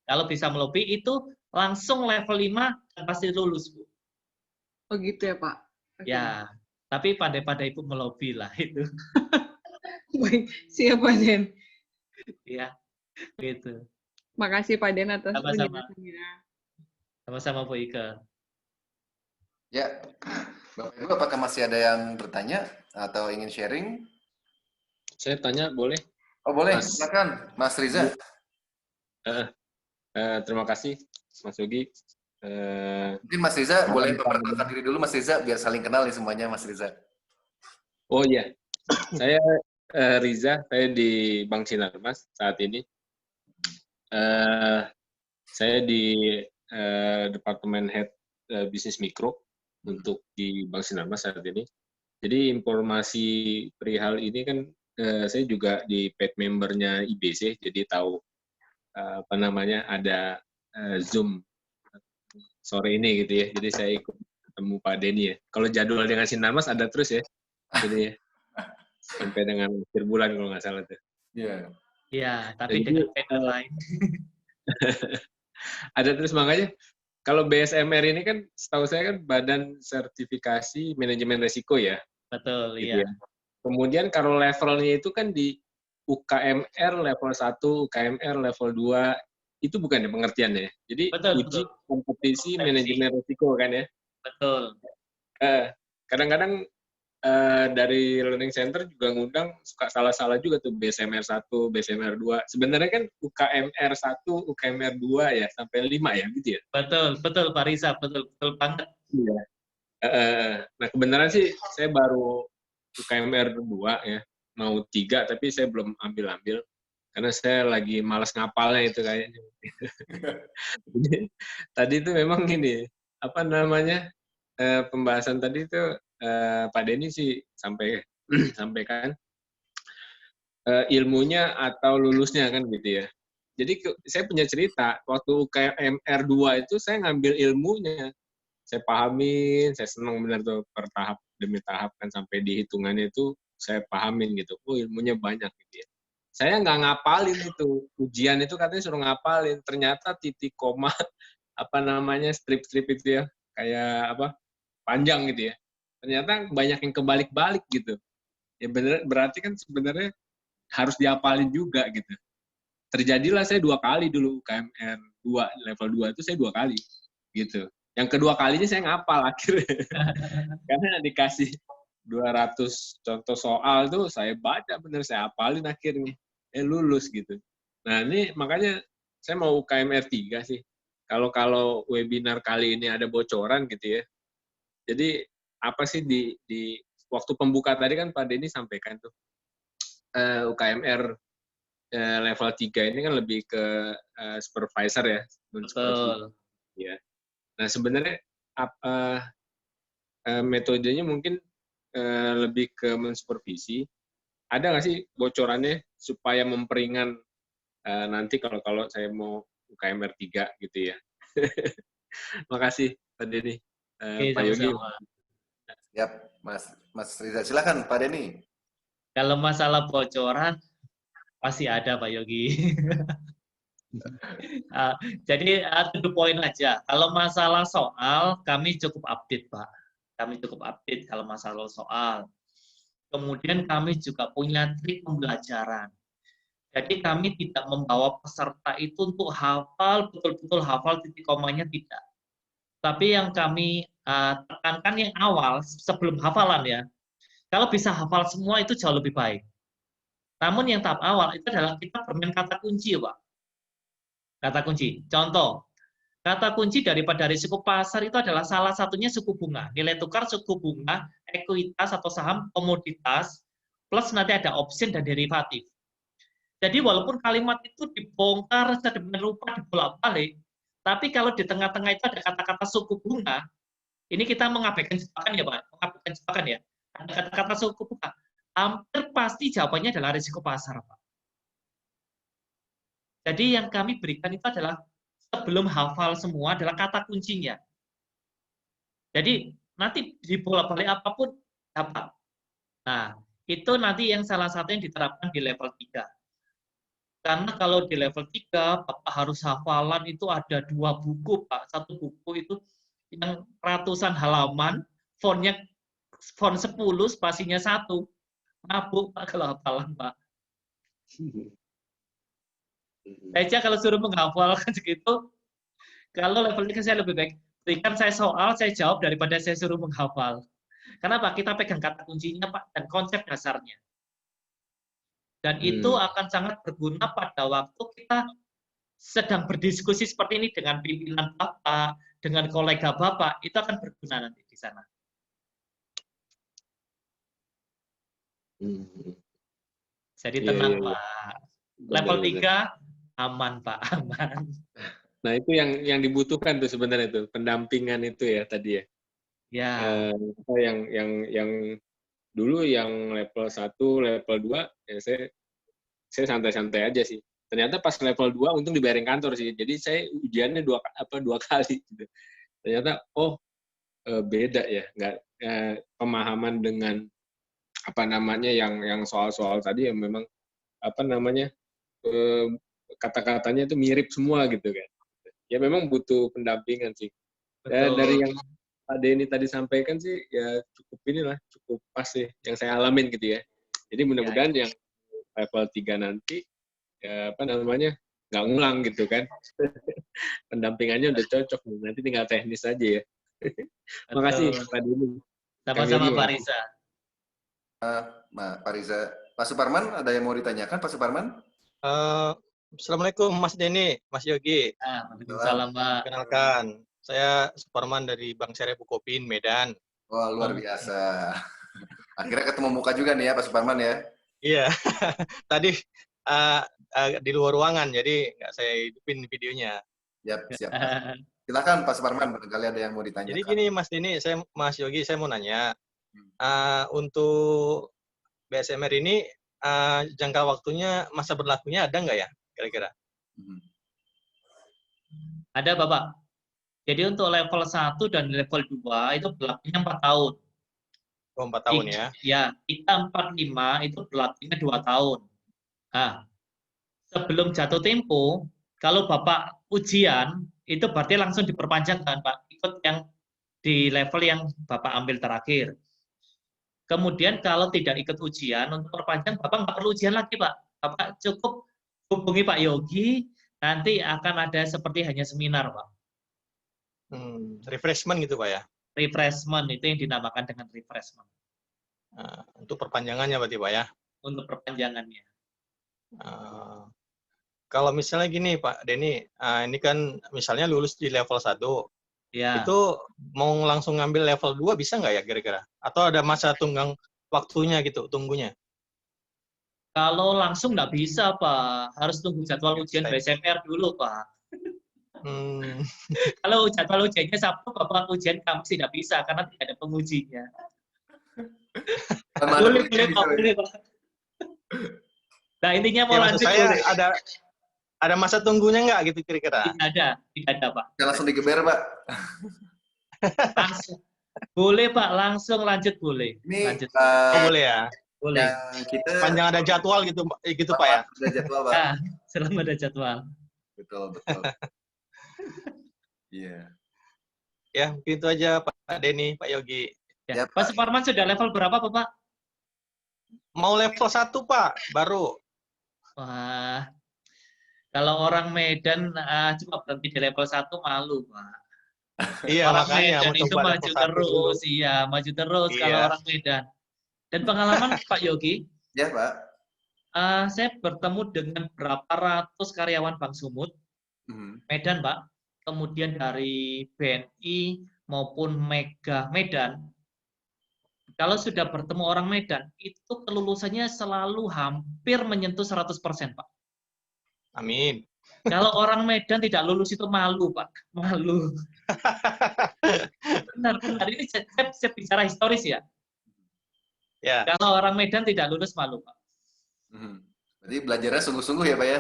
Kalau bisa melobi itu langsung level 5 dan pasti lulus, Bu. Oh gitu ya Pak? Okay. Ya, tapi pandai-pandai Ibu melobi lah itu. Baik, siap Pak Den. Ya, gitu. Makasih Pak Den atas penjelasannya. Sama-sama Bu Ika. Ya, Bapak Ibu apakah masih ada yang bertanya atau ingin sharing? Saya tanya boleh? Oh boleh, silakan Mas Riza. Terima kasih Mas Yogi. Mungkin Mas Riza boleh memperkenalkan diri dulu Mas Riza biar saling kenal nih semuanya Mas Riza. Oh iya, saya Riza, saya di Bank Sinarmas saat ini. Saya di Departemen Head Bisnis Mikro untuk di Bank Sinarmas saat ini. Jadi informasi perihal ini kan saya juga di paid membernya IBC, jadi tahu ada Zoom sore ini gitu ya. Jadi saya ikut ketemu Pak Denny ya. Kalau jadwal dengan Sinarmas ada terus ya. Jadi ya, sampai dengan akhir bulan kalau nggak salah tuh. Iya. Iya, tapi dengan vendor lain. Ada terus, makanya kalau BSMR ini kan setahu saya kan Badan Sertifikasi Manajemen Risiko ya. Betul, gitu iya. Ya. Kemudian kalau levelnya itu kan di UKMR level 1, UKMR level 2, itu bukan ya pengertiannya. Jadi uji kompetisi manajemen risiko kan ya. Betul. Kadang-kadang dari Learning Center juga ngundang suka salah-salah juga tuh BSMR 1, BSMR 2. Sebenarnya kan UKMR 1, UKMR 2 ya, sampai 5 ya gitu ya. Betul Pak Riza, betul banget. Iya. Nah kebenaran sih saya baru UKMR 2 ya. mau 3 tapi saya belum ambil karena saya lagi malas ngapalnya itu kayaknya. Jadi, tadi itu memang gini, apa namanya, pembahasan tadi itu Pak Denny sih sampaikan ilmunya atau lulusnya kan gitu ya. Jadi saya punya cerita, waktu UKM R2 itu saya ngambil ilmunya. Saya pahamin, saya senang benar tuh per tahap demi tahap kan sampai di hitungannya itu saya pahamin gitu. Oh ilmunya banyak gitu ya. Saya nggak ngapalin itu. Ujian itu katanya suruh ngapalin. Ternyata titik koma, apa namanya, strip-strip itu ya, kayak apa, panjang gitu ya. Ternyata banyak yang kebalik-balik gitu. Ya bener, berarti kan sebenarnya harus diapalin juga gitu. Terjadilah saya 2 kali dulu UKMR 2, level 2 itu saya 2 kali gitu. Yang kedua kalinya saya ngapal akhirnya. Karena dikasih 200 contoh soal tuh saya baca bener, saya hafalin akhirnya. Lulus gitu. Nah ini makanya saya mau UKMR 3 sih. Kalau webinar kali ini ada bocoran gitu ya. Jadi apa sih di waktu pembuka tadi kan Pak Denny sampaikan tuh. UKMR level 3 ini kan lebih ke supervisor ya. Betul. Ya. Nah sebenarnya metodenya mungkin lebih ke mensupervisi. Ada nggak sih bocorannya supaya memperingan nanti kalau saya mau UKMR 3 gitu ya. Makasih Pak Denny. Pak Yogi. Siap, Mas Riza. Silakan Pak Denny. Kalau masalah bocoran pasti ada Pak Yogi. Jadi to the point aja. Kalau masalah soal kami cukup update Pak. Kami cukup update kalau masalah soal. Kemudian kami juga punya trik pembelajaran. Jadi kami tidak membawa peserta itu untuk hafal, betul-betul hafal titik komanya tidak. Tapi yang kami tekankan yang awal, sebelum hafalan ya, kalau bisa hafal semua itu jauh lebih baik. Namun yang tahap awal itu adalah kita bermain kata kunci, Pak. Kata kunci. Contoh, kata kunci daripada risiko pasar itu adalah salah satunya suku bunga. Nilai tukar suku bunga, ekuitas atau saham, komoditas, plus nanti ada option dan derivatif. Jadi walaupun kalimat itu dibongkar sedemikian rupa, dibolak-balik, tapi kalau di tengah-tengah itu ada kata-kata suku bunga, ini kita mengabaikan jebakan ya Pak, mengabaikan jebakan ya. Ada kata-kata suku bunga, hampir pasti jawabannya adalah risiko pasar Pak. Jadi yang kami berikan itu adalah sebelum hafal semua adalah kata kuncinya. Jadi nanti dibolak-balik apapun dapat. Nah, itu nanti yang salah satu yang diterapkan di level 3. Karena kalau di level 3, Bapak harus hafalan itu ada 2 buku, Pak. Satu buku itu yang ratusan halaman, fontnya font 10, spasinya 1. Mabuk, Pak, kalau hafalan, Pak. Saya kalau suruh menghafalkan segitu, kalau level 3 saya lebih baik berikan saya soal, saya jawab daripada saya suruh menghafal. Kenapa? Kita pegang kata kuncinya, Pak, dan konsep dasarnya. Dan itu akan sangat berguna pada waktu kita sedang berdiskusi seperti ini dengan pimpinan Bapak, dengan kolega Bapak, itu akan berguna nanti di sana. Jadi tenang, Pak. Level 3, aman, Pak, aman. Nah, itu yang dibutuhkan tuh sebenarnya tuh, pendampingan itu ya tadi ya. Ya. Yang dulu yang level 1, level 2, ya saya santai-santai aja sih. Ternyata pas level 2 untung dibayarin kantor sih. Jadi saya ujiannya dua kali gitu. Ternyata beda ya, nggak pemahaman dengan apa namanya yang soal-soal tadi yang memang apa namanya kata-katanya itu mirip semua gitu kan. Ya memang butuh pendampingan sih. Ya, dari yang Pak Denny tadi sampaikan sih ya cukup pas sih yang saya alamin gitu ya. Jadi mudah-mudahan yang level 3 nanti ya apa namanya nggak ngulang gitu kan. Pendampingannya udah cocok, nanti tinggal teknis aja ya. Makasih Pak Denny. Sama-sama Pak Riza. Pak Riza. Pak Suparman, ada yang mau ditanyakan Pak Suparman? Assalamualaikum Mas Denny, Mas Yogi. Waalaikumsalam Pak. Kenalkan, saya Suparman dari Bank Syariah Bukopin, Medan. Wah, luar biasa. Akhirnya ketemu muka juga nih ya Pak Suparman ya. Iya, tadi di luar ruangan, jadi nggak saya hidupin videonya. Siap. Silakan Pak Suparman, barangkali ada yang mau Jadi ditanyakan. gini Mas Dini, Mas Yogi, saya mau nanya, untuk BSMR ini jangka waktunya, masa berlakunya ada nggak ya, kira-kira? Ada Bapak. Jadi untuk level 1 dan level 2 itu berlakunya 4 tahun. Oh, 4 tahun ya? Ya, kita 45 itu berlakunya 2 tahun. Nah, sebelum jatuh tempo, kalau Bapak ujian, itu berarti langsung diperpanjang kan Pak, ikut yang di level yang Bapak ambil terakhir. Kemudian kalau tidak ikut ujian, untuk perpanjang Bapak nggak perlu ujian lagi Pak. Bapak cukup hubungi Pak Yogi, nanti akan ada seperti hanya seminar Pak. Refreshment gitu Pak ya? Refreshment, itu yang dinamakan dengan refreshment. Untuk perpanjangannya berarti Pak ya? Untuk perpanjangannya. Kalau misalnya gini Pak Denny, ini kan misalnya lulus di level 1, ya. Itu mau langsung ngambil level 2 bisa nggak ya kira-kira? Atau ada masa tunggang waktunya gitu, tunggunya? Kalau langsung nggak bisa Pak, harus tunggu jadwal ujian BSMR dulu Pak. Kalau jadwal ujiannya Sabtu, Bapak ujian Kamis tidak bisa karena tidak ada pengujinya. Boleh Pak. Nah intinya mau lanjut saya ada masa tunggunya nggak gitu kira-kira? Tidak ada Pak. Kita langsung digeber Pak. Langsung. Boleh Pak, langsung lanjut boleh. Ini lanjut. Boleh ya? Boleh. Kita panjang ada jadwal gitu Pak ya? Ada jadwal Pak. Nah, selama ada jadwal. Betul. Iya. Ya, mungkin itu aja Pak Denny, Pak Yogi. Ya, Pak Suparman sudah level berapa Pak? Mau level 1 Pak, baru. Wah, kalau orang Medan cuma berhenti di level 1 malu Pak. Iya, orang makanya Medan itu maju terus, iya maju terus kalau orang Medan. Dan pengalaman Pak Yogi? Ya Pak. Saya bertemu dengan berapa ratus karyawan Bank Sumut, Medan Pak, kemudian dari BNI maupun Mega Medan. Kalau sudah bertemu orang Medan, itu kelulusannya selalu hampir menyentuh 100% Pak. Amin. Kalau orang Medan tidak lulus itu malu Pak, malu. Benar. Ini saya bicara historis ya. Ya. Kalau orang Medan tidak lulus malu Pak. Berarti belajarnya sungguh-sungguh ya Pak ya?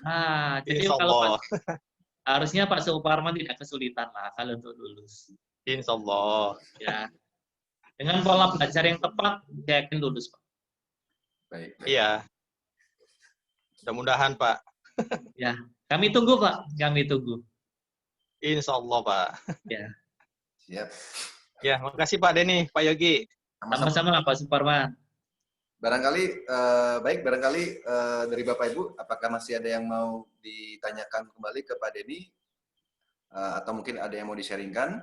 Nah, jadi kalau Pak, harusnya Pak Suparman tidak kesulitan lah kalau untuk lulus. Insya Allah. Ya. Dengan pola belajar yang tepat, saya yakin lulus Pak. Baik. Iya. Mudah-mudahan Pak. Ya, kami tunggu Pak, kami tunggu. Insya Allah Pak. Ya. Siap. Ya, makasih Pak Denny, Pak Yogi. Sama-sama Pak Suparman. Barangkali dari Bapak Ibu, apakah masih ada yang mau ditanyakan kembali ke Pak Denny? Atau mungkin ada yang mau di-sharingkan?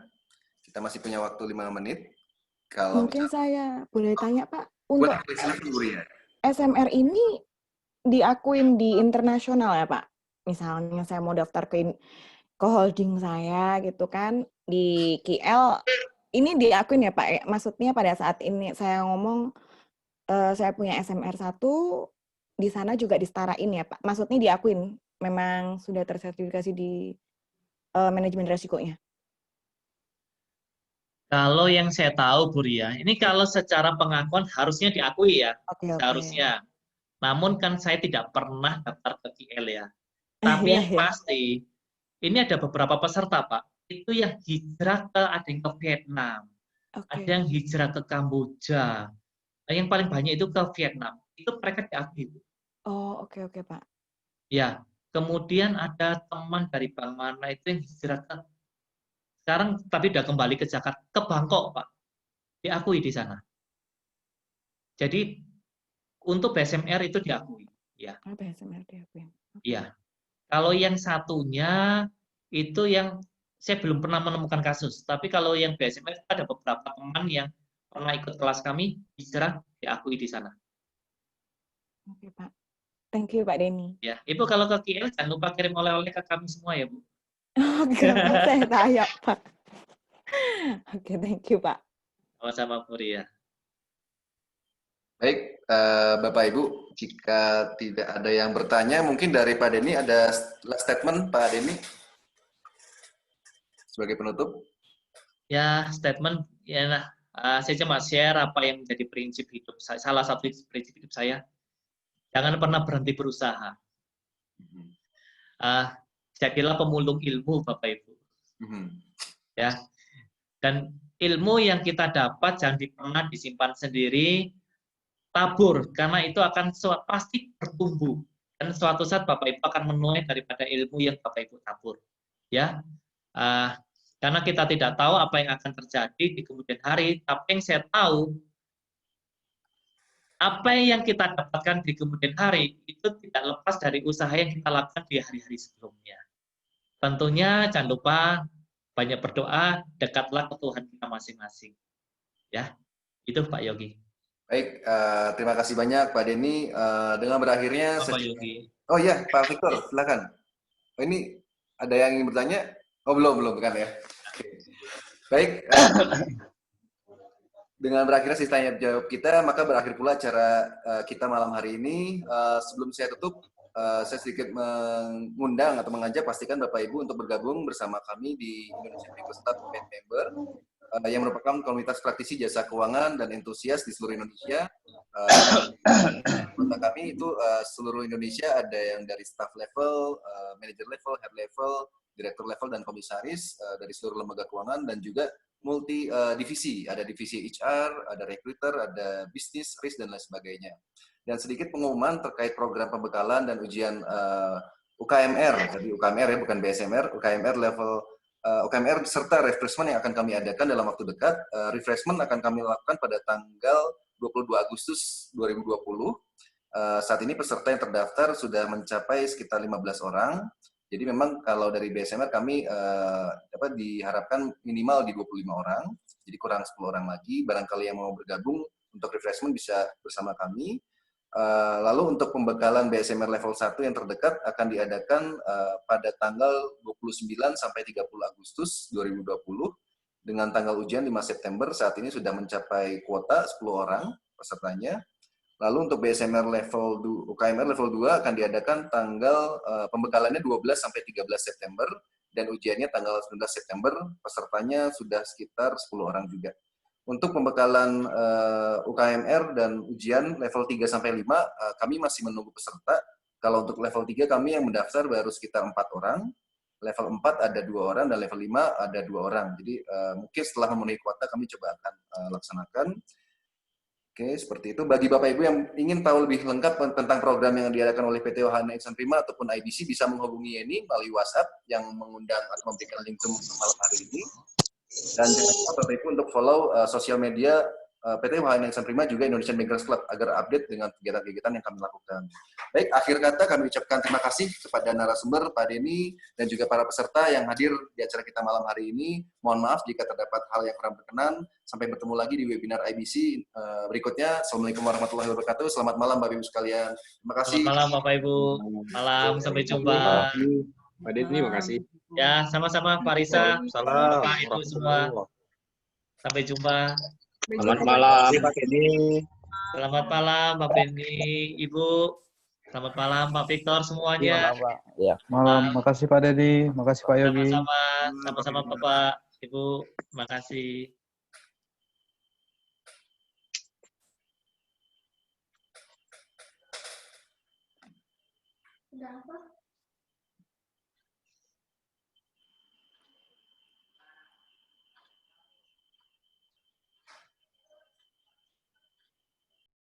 Kita masih punya waktu 5 menit. Kalau mungkin saya boleh tanya Pak, untuk ya. SMR ini diakuin di internasional ya Pak? Misalnya saya mau daftar ke holding saya gitu kan, di KL, ini diakuin ya Pak? Maksudnya pada saat ini saya ngomong, saya punya SMR 1, di sana juga disetarain ya Pak? Maksudnya diakuin, memang sudah tersertifikasi di manajemen resikonya? Kalau yang saya tahu Bu Ria, ini kalau secara pengakuan harusnya diakui ya, seharusnya. Namun kan saya tidak pernah daftar ke KL ya. Tapi yang pasti, ini ada beberapa peserta Pak, itu yang hijrah ada yang ke Vietnam, ada yang hijrah ke Kamboja, yang paling banyak itu ke Vietnam. Itu mereka diakui. Oh, oke Pak. Ya, kemudian ada teman dari bank mana itu yang hijrah ke, sekarang tapi udah kembali ke Jakarta, ke Bangkok Pak, diakui di sana. Jadi untuk BSMR itu diakui, ya. BSMR diakui. Iya. Kalau yang satunya itu yang saya belum pernah menemukan kasus, tapi kalau yang BSMR ada beberapa teman yang pernah ikut kelas kami, hijrah diakui di sana. Oke Pak, thank you Pak Denny. Ya, Ibu kalau ke KL jangan lupa kirim oleh-oleh ke kami semua ya Bu. Oke, saya tanya Pak. Oke, thank you Pak. Sama-sama Bu Ria. Baik, Bapak Ibu, jika tidak ada yang bertanya, mungkin dari Pak Denny ada last statement, Pak Denny, sebagai penutup. Ya, statement, ya, nah, saya cuma share apa yang menjadi prinsip hidup saya, salah satu prinsip hidup saya. Jangan pernah berhenti berusaha. Jadilah pemulung ilmu, Bapak Ibu. Ya, dan ilmu yang kita dapat jangan pernah disimpan sendiri, tabur, karena itu akan pasti bertumbuh. Dan suatu saat Bapak Ibu akan menuai daripada ilmu yang Bapak Ibu tabur. Ya, karena kita tidak tahu apa yang akan terjadi di kemudian hari, tapi yang saya tahu, apa yang kita dapatkan di kemudian hari, itu tidak lepas dari usaha yang kita lakukan di hari-hari sebelumnya. Tentunya jangan lupa banyak berdoa, dekatlah ke Tuhan kita masing-masing. Ya, itu Pak Yogi. Baik, terima kasih banyak Pak Denny. Dengan berakhirnya Pak Yogi. Oh iya, Pak Victor, silakan. Oh, ini ada yang ingin bertanya? Oh, belum kan ya. Baik, dengan berakhirnya sesi tanya jawab kita, maka berakhir pula acara kita malam hari ini. Sebelum saya tutup, saya sedikit mengundang atau mengajak pastikan Bapak Ibu untuk bergabung bersama kami di Indonesian Micro Startup Member yang merupakan komunitas praktisi jasa keuangan dan entusias di seluruh Indonesia. Kota kami itu seluruh Indonesia, ada yang dari staff level, manager level, head level, direktur level, dan komisaris dari seluruh lembaga keuangan, dan juga multi divisi, ada divisi HR, ada recruiter, ada bisnis, risk, dan lain sebagainya. Dan sedikit pengumuman terkait program pembekalan dan ujian UKMR, jadi UKMR ya, bukan BSMR, UKMR level UKMR serta refreshment yang akan kami adakan dalam waktu dekat. Refreshment akan kami lakukan pada tanggal 22 Agustus 2020. Saat ini peserta yang terdaftar sudah mencapai sekitar 15 orang. Jadi memang kalau dari BSMR kami diharapkan minimal di 25 orang, jadi kurang 10 orang lagi. Barangkali yang mau bergabung untuk refreshment bisa bersama kami. Lalu untuk pembekalan BSMR level 1 yang terdekat akan diadakan pada tanggal 29 sampai 30 Agustus 2020 dengan tanggal ujian 5 September. Saat ini sudah mencapai kuota 10 orang pesertanya. Lalu untuk BSMR level UKMR level 2 akan diadakan tanggal pembekalannya 12 sampai 13 September dan ujiannya tanggal 19 September. Pesertanya sudah sekitar 10 orang juga. Untuk pembekalan UKMR dan ujian level 3 sampai 5 kami masih menunggu peserta. Kalau untuk level 3 kami yang mendaftar baru sekitar 4 orang. Level 4 ada 2 orang dan level 5 ada 2 orang. Jadi mungkin setelah memenuhi kuota kami coba akan laksanakan. Oke, seperti itu. Bagi Bapak Ibu yang ingin tahu lebih lengkap tentang program yang diadakan oleh PT Wahana Insan Prima ataupun IBC, bisa menghubungi Yeni melalui WhatsApp yang mengundang atau memberikan link Zoom malam hari ini. Dan jangan lupa Bapak Ibu untuk follow sosial media PT Wahana Insan Prima juga Indonesian Bankers Club agar update dengan kegiatan-kegiatan yang kami lakukan. Baik, akhir kata kami ucapkan terima kasih kepada narasumber Pak Denny dan juga para peserta yang hadir di acara kita malam hari ini. Mohon maaf jika terdapat hal yang kurang berkenan. Sampai bertemu lagi di webinar IBC berikutnya. Assalamualaikum warahmatullahi wabarakatuh. Selamat malam Bapak Ibu sekalian. Terima kasih. Selamat malam Bapak Ibu. Malam, sampai jumpa. Pak Denny, terima kasih. Ya, sama-sama Pak Risa, Bapak Ibu semua. Sampai jumpa. Selamat malam Pak Denny. Selamat malam Pak Benny, Ibu. Selamat malam Pak Victor semuanya. Ya. Malam, makasih Pak Dedi, makasih Pak Yogi. Sama-sama Bapak, Ibu, makasih. Udah apa?